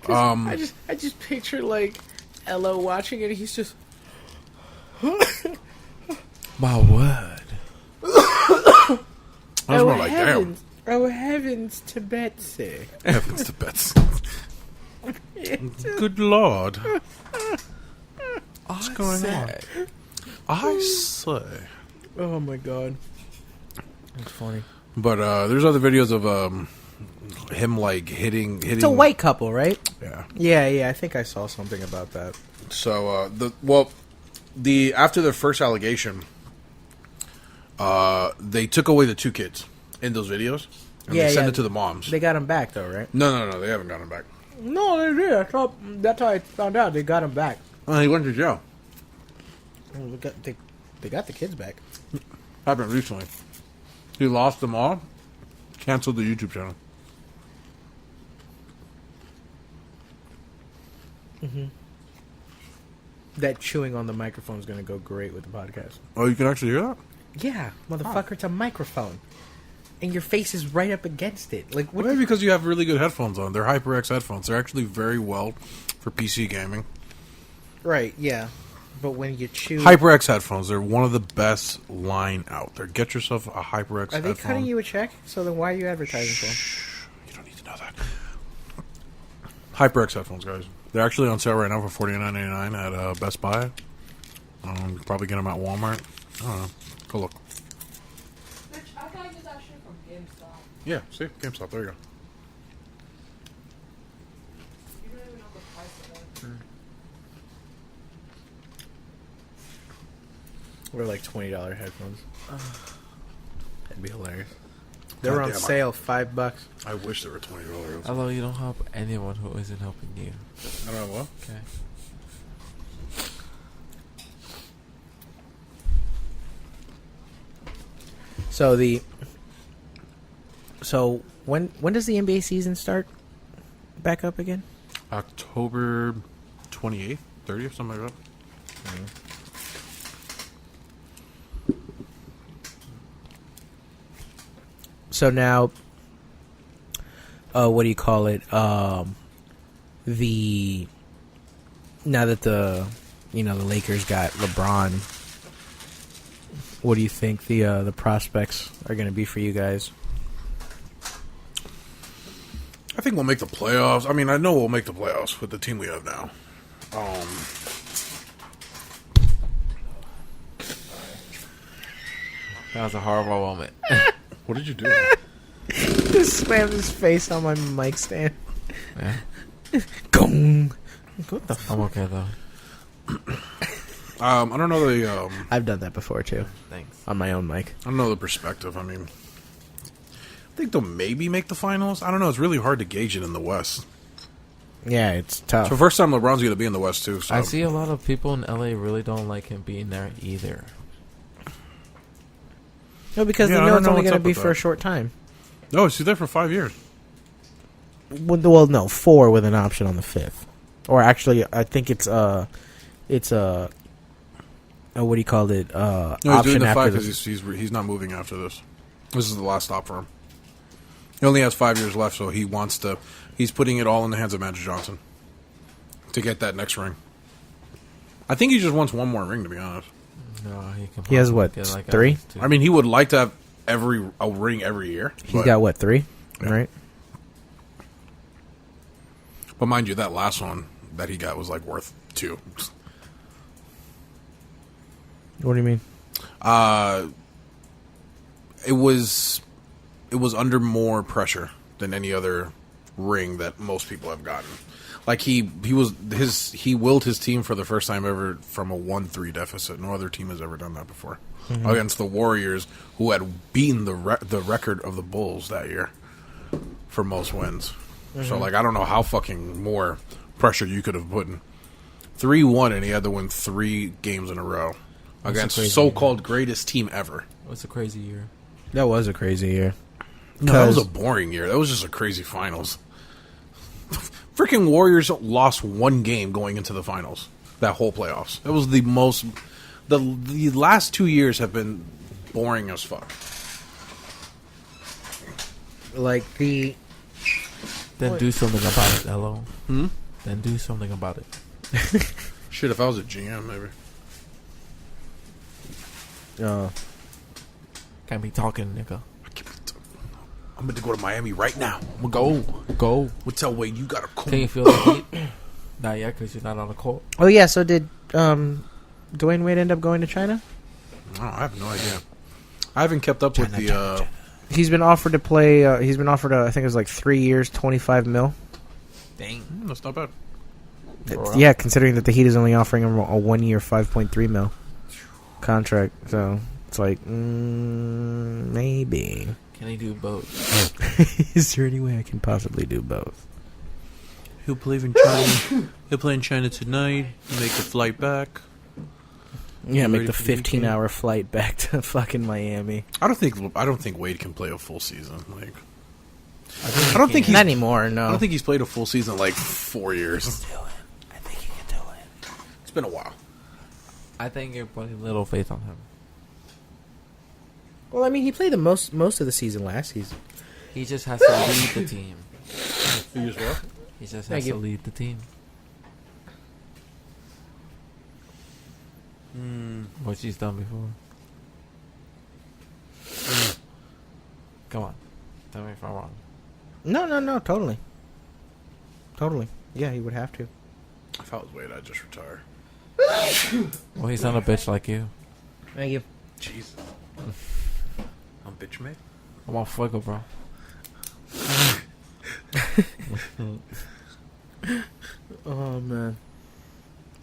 I just picture like Ella watching it. He's just my word. I was more like, heavens, damn. Oh heavens to Betsy. Heavens to Betsy. Good Lord. What's going on? I say. Oh my God. That's funny. But there's other videos of him like hitting. It's a white couple, right? Yeah. Yeah. I think I saw something about that. So after the first allegation, they took away the 2 kids in those videos, and they sent it to the moms. They got them back though, right? No, they haven't got him back. No, they did. That's how I found out. They got him back. Oh, he went to jail. They got the kids back. Happened recently. He lost them all. Canceled the YouTube channel. Mm-hmm. That chewing on the microphone is going to go great with the podcast. Oh, you can actually hear that? Yeah, motherfucker, It's a microphone. And your face is right up against it. Like, what? Maybe because you have really good headphones on. They're HyperX headphones. They're actually very well for PC gaming. Right, yeah. But when you chew... HyperX headphones, they're one of the best line out there. Get yourself a HyperX headphone. Are they cutting you a check? So then why are you advertising for them? You don't need to know that. HyperX headphones, guys. They're actually on sale right now for $49.99 at Best Buy. Probably get them at Walmart. I don't know. Go look. I got this actually from GameStop. Yeah, see? GameStop. There you go. You don't even know the price of them. We're like $20 headphones. That'd be hilarious. They were on Goddamn, sale, $5. I wish they were $20. Although you don't help anyone who isn't helping you. I don't know what. Okay. So when does the NBA season start back up again? October 28th, 30th, something like that. So now, what do you call it? Now that the Lakers got LeBron, what do you think the prospects are going to be for you guys? I think we'll make the playoffs. I mean, I know we'll make the playoffs with the team we have now. That was a horrible moment. What did you do? Just slammed his face on my mic stand. Yeah. Gong. What the I'm okay though. I don't know the. I've done that before too, Thanks. on my own mic. I don't know the perspective. I mean, I think they'll maybe make the finals. I don't know. It's really hard to gauge it in the West. Yeah, it's tough. So first time LeBron's going to be in the West too. So. I see a lot of people in LA really don't like him being there either. No, because Yeah, they I know don't it's know only what's going to up be with for a that. short time. No, he's there for 5 years. Well, no, 4 with an option on the 5th. Or actually, I think it's what do you call it? No, he's Option doing the after 5 this. because he's not moving after this. This is the last stop for him. He only has 5 years left, so he wants to. He's putting it all in the hands of Magic Johnson to get that next ring. I think he just wants one more ring, to be honest. No, He has what, get, like, 3? at least 2. I mean, he would like to have a ring every year. He's got what, 3? Yeah. Right? But mind you, that last one that he got was like worth 2. What do you mean? It was under more pressure than any other ring that most people have gotten. Like he willed his team for the first time ever from a 1-3 deficit. No other team has ever done that before. Against the Warriors, who had beaten the record of the Bulls that year for most wins. So like I don't know how fucking more pressure you could have put in. 3-1, and he had to win 3 games in a row against so-called greatest team ever. It was a crazy year. That was a crazy year. No, that was a boring year. That was just a crazy finals. Freaking Warriors lost 1 game going into the finals. That whole playoffs. That was the most. The last 2 years have been boring as fuck. Like the. Then What? do something about it, Elo. Then do something about it. Shit, if I was a GM, maybe. Can't be talking, nigga. I'm going to go to Miami right now. I'm going to Go. We'll tell Wade you got to Can come. you feel the heat? Not yet, because you're not on the court. Oh yeah. So did Dwayne Wade end up going to China? Oh, I have no idea. I haven't kept up with the. He's been offered to play. He's been offered. I think it was like 3 years, $25 million. Dang. That's not bad. Yeah, considering that the Heat is only offering him a 1 year, $5.3 million contract. So it's like maybe. Can he do both? Is there any way I can possibly do both? He'll play in China. He'll play in China tonight. Make the flight back. Yeah, make ready the for the 15-hour flight back to fucking Miami. I don't think Wade can play a full season. Like, I don't think he's Not anymore. No, I don't think he's played a full season in like 4 years. do it. I think he can do it. It's been a while. I think you're putting little faith on him. Well, I mean, he played the most of the season last season. He just has to lead the team. You just what? He just Thank has you. to lead the team. Which he's done before. Come on. Tell me if I'm wrong. No, totally. Yeah, he would have to. If I was Wade, I'd just retire. Well, he's not a bitch like you. Thank you. Jesus. I'm bitch mate. I'm on fuego, bro. Oh man.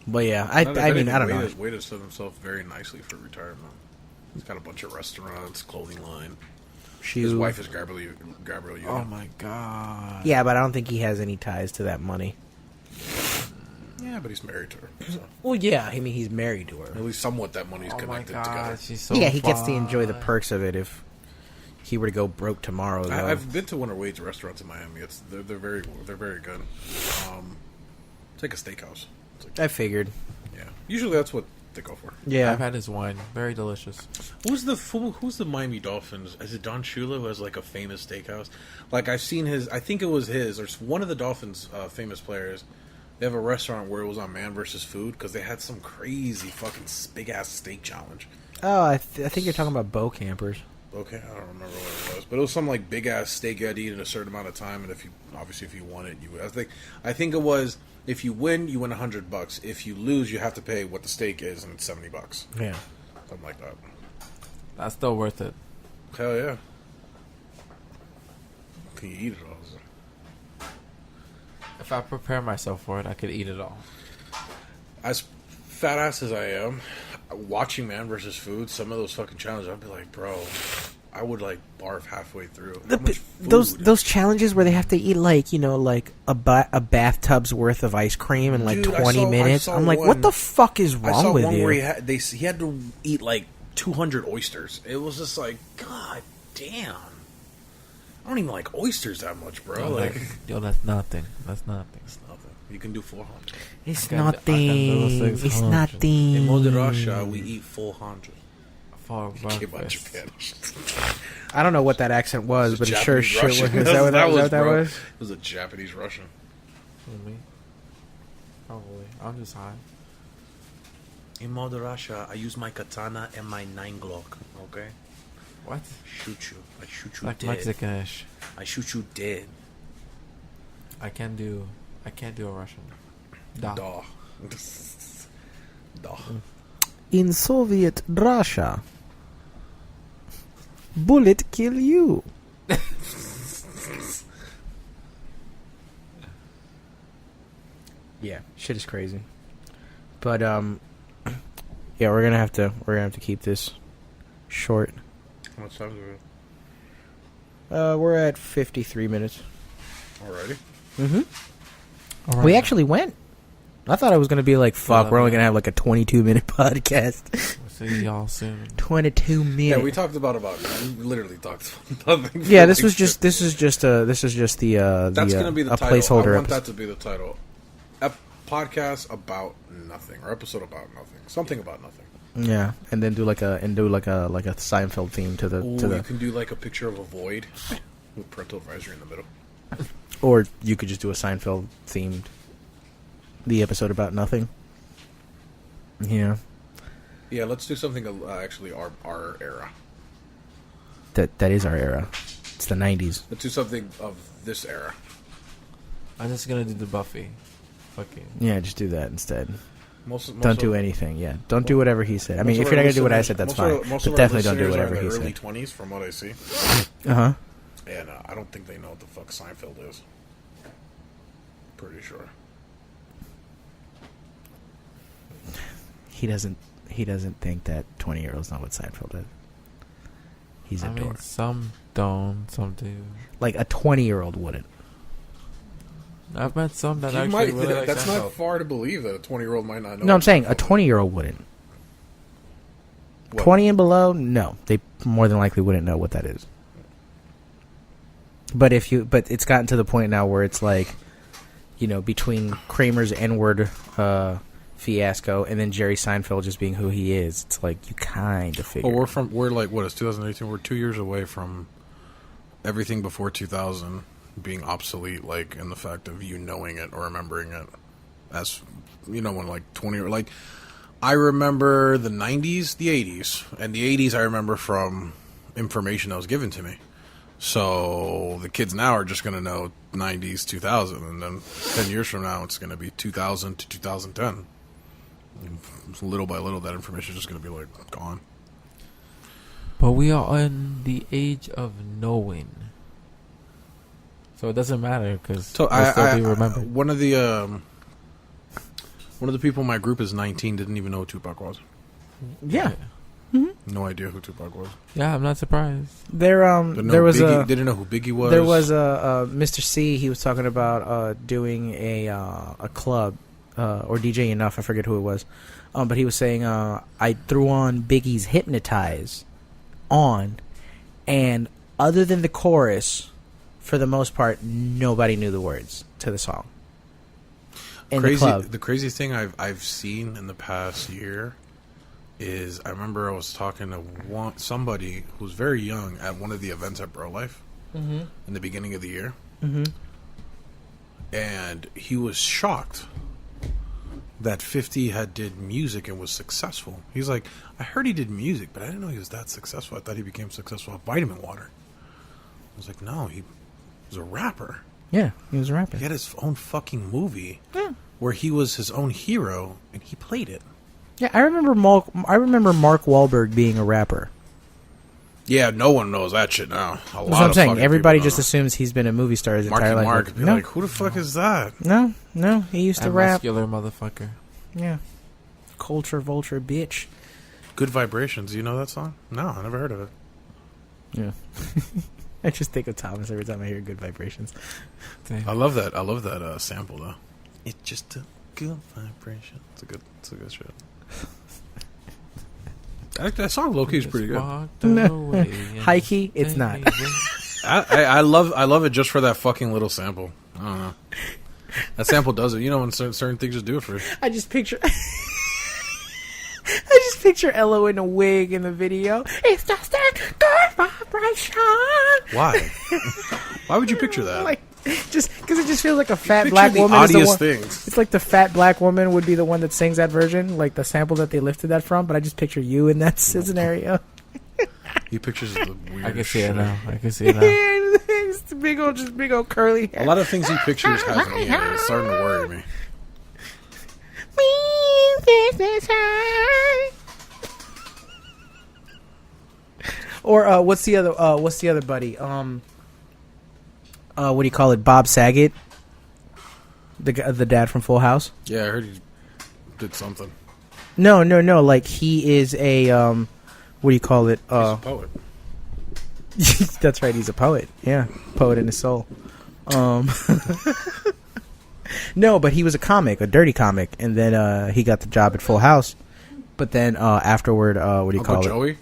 But yeah, I mean, I don't know. Wade has set himself very nicely for retirement. He's got a bunch of restaurants, clothing line. His wife is Gabrielle Union. Oh my god. Yeah, but I don't think he has any ties to that money. Yeah, but he's married to her. So. Well, yeah, I mean, he's married to her. At least somewhat that money's connected together. She's so Yeah, he gets to enjoy the perks of it if he were to go broke tomorrow. I've been to one of Wade's restaurants in Miami. They're very good. It's like a steakhouse. I figured. Yeah, usually that's what they go for. Yeah, I've had his wine. Very delicious. Who's the Miami Dolphins? Is it Don Shula who has like a famous steakhouse? Like I've seen his. I think it was his or one of the Dolphins' famous players. They have a restaurant where it was on Man vs. Food because they had some crazy fucking big ass steak challenge. Oh, I think you're talking about Bo Campers. Okay, I don't remember what it was, but it was some like big ass steak you had to eat in a certain amount of time, and if you won it, I think it was if you win, you win $100. If you lose, you have to pay what the steak is, and it's $70. Yeah, something like that. That's still worth it. Hell yeah! Can you eat it all? If I prepare myself for it, I could eat it all. As fat ass as I am, watching Man vs. Food, some of those fucking challenges, I'd be like, bro, I would like barf halfway through. Those challenges where they have to eat like a bathtub's worth of ice cream in like 20 minutes. I'm like, what the fuck is wrong with you? I saw one where he had to eat like 200 oysters. It was just like, god damn. I don't even like oysters that much, bro. Yo, that's nothing. That's nothing. It's nothing. You can do 400. It's nothing. It's nothing. In Russia, we eat 400. For breakfast. I don't know what that accent was, but it sure was. Is that what that was? It was a Japanese Russian. Me? Probably. I'm just high. In Mother Russia, I use my katana and my 9 Glock. Okay. What? Shoot you. I shoot you like dead. Mexican-ish. I shoot you dead. I can't do a Russian. Da. Da. Da. In Soviet Russia, bullet kill you. Yeah, shit is crazy. But yeah, we're gonna have to keep this short. How much time is it? We're at 53 minutes. Alrighty. Mm-hmm. Right. We actually went. I thought it was going to be like, fuck, we're only going to have like a 22-minute podcast. We'll see y'all soon. 22 minutes. Yeah, we literally talked about nothing. Yeah, this is just the That's going to be the a title. placeholder. I want that to be the title. A podcast about nothing, or episode about nothing, something about nothing. Yeah, and then do like a Seinfeld theme to the. You can do like a picture of a void with Parental Advisory in the middle. Or you could just do a Seinfeld themed the episode about nothing. Yeah. Yeah, let's do something actually our era. That is our era. It's the 90s. Let's do something of this era. I'm just gonna do the Buffy. Fucking. Yeah, just do that instead. Don't do anything. Yeah, don't do whatever he said. I mean, if you're not gonna do what I said, that's fine. But definitely don't do whatever he said. Early 20s, from what I see. And I don't think they know what the fuck Seinfeld is. Pretty sure. He doesn't think that 20-year-olds know what Seinfeld is. He's a dork. Some don't, some do. Like a 20-year-old wouldn't. I've met some that actually really like that's Seinfeld. not far to believe that a 20-year-old might not know. No, I'm saying a 20-year-old wouldn't. What? 20 and below, no, they more than likely wouldn't know what that is. But it's gotten to the point now where it's like, between Kramer's N-word fiasco and then Jerry Seinfeld just being who he is, it's like you kind of figure. Well, we're like, what is 2018? We're 2 years away from everything before 2000 being obsolete, like in the fact of you knowing it or remembering it as, when like 20 or like, I remember the 90s, the 80s, and the 80s I remember from information that was given to me. So the kids now are just going to know 90s, 2000, and then 10 years from now, it's going to be 2000 to 2010. And little by little, that information is just going to be like gone. But we are in the age of knowing, so it doesn't matter because So we'll still be remembered. one of the people in my group is 19. Didn't even know who Tupac was. Yeah. No idea who Tupac was. Yeah, I'm not surprised. There Didn't know who Biggie was. There was a Mr. C. He was talking about doing a club or DJ Enough. I forget who it was, but he was saying I threw on Biggie's "Hypnotize" on, and other than the chorus, for the most part, nobody knew the words to the song. In the club. The crazy thing I've seen in the past year is I remember I was talking to somebody who's very young at one of the events at Bro Life in the beginning of the year, and he was shocked that 50 did music and was successful. He's like, I heard he did music, but I didn't know he was that successful. I thought he became successful at Vitamin Water. I was like, no, he was a rapper. Yeah, he was a rapper. He had his own fucking movie where he was his own hero and he played it. Yeah, I remember Mark Wahlberg being a rapper. Yeah, no one knows that shit now. That's what I'm saying. Everybody just assumes he's been a movie star his entire life. Mark be like, who the fuck is that? No, he used to rap. Muscular motherfucker. Yeah. Culture vulture bitch. Good Vibrations. You know that song? No, I never heard of it. Yeah. I just think of Thomas every time I hear Good Vibrations. I love that. I love that sample though. It's just a good vibration. It's a good shit. That song low-key is pretty good. High key, it's not. I love it just for that fucking little sample. I don't know. That sample does it. You know when certain things just do it for you. I just picture Ella in a wig in the video. It's just a good vibration. Why? Why would you picture that? Like, just because it just feels like a fat black woman is the one. Things. It's like the fat black woman would be the one that sings that version, like the sample that they lifted that from. But I just picture you in that scenario. He pictures the weird. I can see shit. it now. It's the big old curly hair. A lot of things he pictures have me in it. It's starting to worry me. Or what's the other buddy? What do you call it? Bob Saget, the dad from Full House. Yeah, I heard he did something. No. Like he is a what do you call it? He's a poet. That's right. He's a poet. Yeah, poet in his soul. No, but he was a comic, a dirty comic, and then he got the job at Full House. But then afterward, what do you call Joey? it?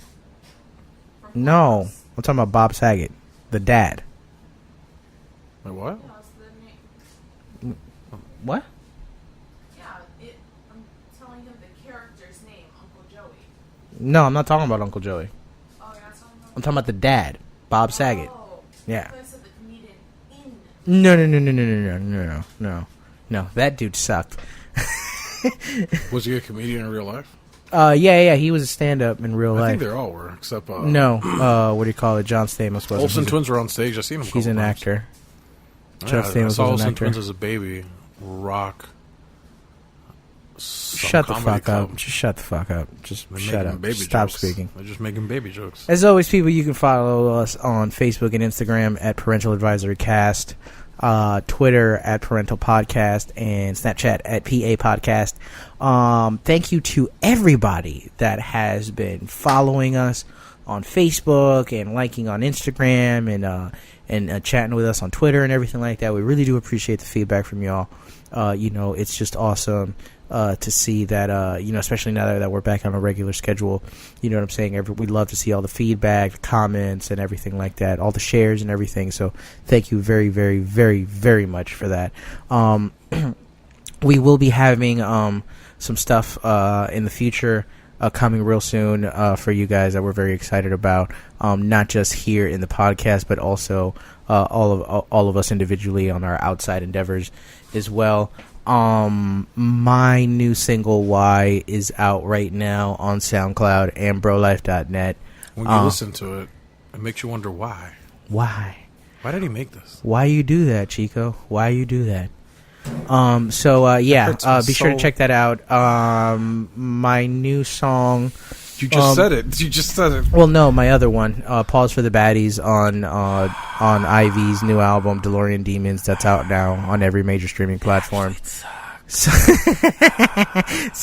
No, I'm talking about Bob Saget, the dad. Wait, what? Yeah, it's the name. What? Yeah, I'm telling him the character's name, Uncle Joey. No, I'm not talking about Uncle Joey. Oh, you're not talking about. I'm talking about the dad, Bob Saget. Oh, Yeah. I thought you said the comedian in. No. That dude sucked. Was he a comedian in real life? Yeah. He was a stand-up in real I life. think they all were, except No. What do you call it? John Stamos was. Olsen twins were on stage. I seen him. He's an actor. Yeah, I saw was an Olsen actor. twins as a baby. Rock. Shut the fuck up. Just shut the fuck up. Just shut up. Stop speaking. They're just making baby jokes. As always, people, you can follow us on Facebook and Instagram at Parental Advisory Cast, Twitter at Parental Podcast, and Snapchat at PA Podcast. Thank you to everybody that has been following us on Facebook and liking on Instagram and chatting with us on Twitter and everything like that. We really do appreciate the feedback from y'all. It's just awesome to see that, especially now that we're back on a regular schedule. You know what I'm saying? We love to see all the feedback, the comments, and everything like that, all the shares and everything. So thank you very, very, very, very much for that. We will be having some stuff in the future coming real soon for you guys that we're very excited about, not just here in the podcast, but also all of us individually on our outside endeavors as well. My new single Y is out right now on SoundCloud and brolife.net. When you listen to it, it makes you wonder why. Why? Why did he make this? Why you do that, Chico? Why you do that? Be sure to check that out. My new song. You just said it. You just said it. Well, no, my other one. Pause for the Baddies on Ivy's new album, DeLorean Demons. That's out now on every major streaming platform. So,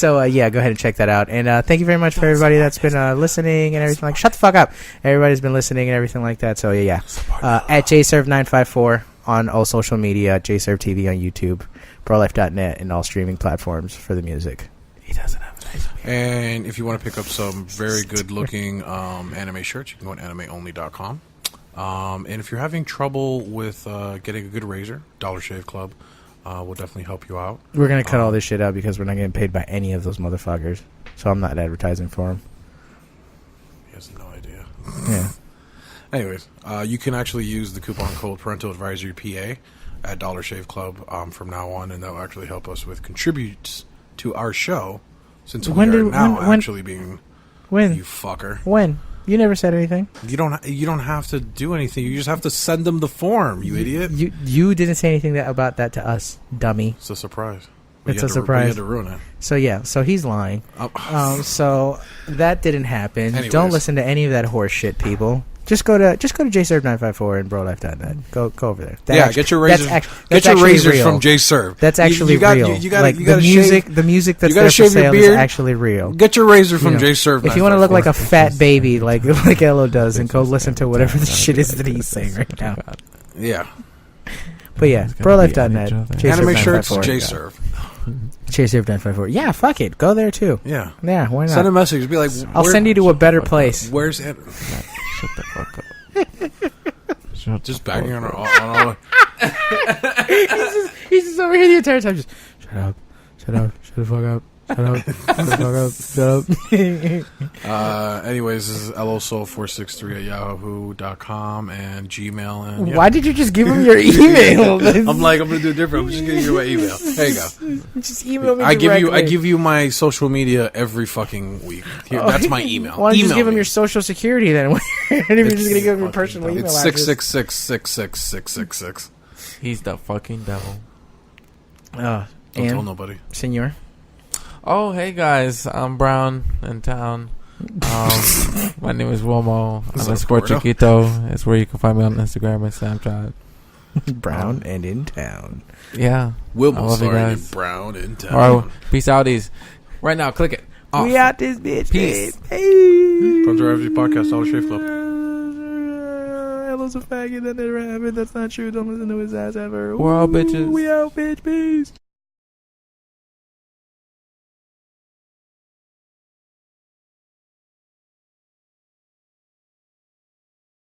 go ahead and check that out. And thank you very much for everybody that's been listening and everything. Shut the fuck up. Everybody's been listening and everything like that. So, at JServe954 on all social media, JServe TV on YouTube, ProLife.net, and all streaming platforms for the music. He doesn't have a nice beard. And if you want to pick up some very good-looking anime shirts, you can go to animeonly.com. And if you're having trouble with getting a good razor, Dollar Shave Club will definitely help you out. We're going to cut all this shit out because we're not getting paid by any of those motherfuckers. So I'm not advertising for them. He has no idea. Yeah. Anyways, you can actually use the coupon code Parental Advisory PA at Dollar Shave Club from now on, and that will actually help us with contributes to our show, since we are actually being you fucker. When? You never said anything. You don't have to do anything. You just have to send them the form, you idiot. You didn't say anything about that to us, dummy. It's a surprise. It's a surprise. You had to ruin it. So he's lying. So that didn't happen. Anyways. Don't listen to any of that horse shit, people. Just go to JServe954 and BroLife.net. Go over there. Get your razors. Get your razors from JServe. That's actually real. You got the music that's there for sale is actually real. Get your razor from JServe. If you want to look like a fat baby, like Elo does, and go listen to whatever the shit is that he's saying right now. Yeah. But BroLife.net. Anime shirts, JServe. JServe954. Yeah, fuck it. Go there too. Yeah. Yeah, why not? Send a message. Be like, I'll send you to a better place. Where's Shut the fuck up. just banging on all. He's just over here the entire time. Just shut up, shut the fuck up, shut up, shut up. Anyways, this is LOSoul463 at yahoo.com and Gmail. And why did you just give him your email? I'm gonna do it different. I'm just giving you my email. There you go. Just email me. I give you my social media every fucking week. Here, that's my email. Why don't you just give him your social security then? If you're just gonna give him your personal email it's address. 6666666. He's the fucking devil. Don't tell nobody. Senor. Oh, hey guys, I'm Brown in town. My name is Wilmo. _ Chiquito. It's where you can find me on Instagram and Snapchat. Brown and in town. Yeah. Wilmo, sorry, Brown in town. All right, peace outies. Right now, click it. Off. We out this bitch. Peace. Hey. Parental Advisory Podcast, Dollar Shave Club. Ella's a faggot. That never happened. That's not true. Don't listen to his ass ever. We're all bitches. We out, bitch. Peace.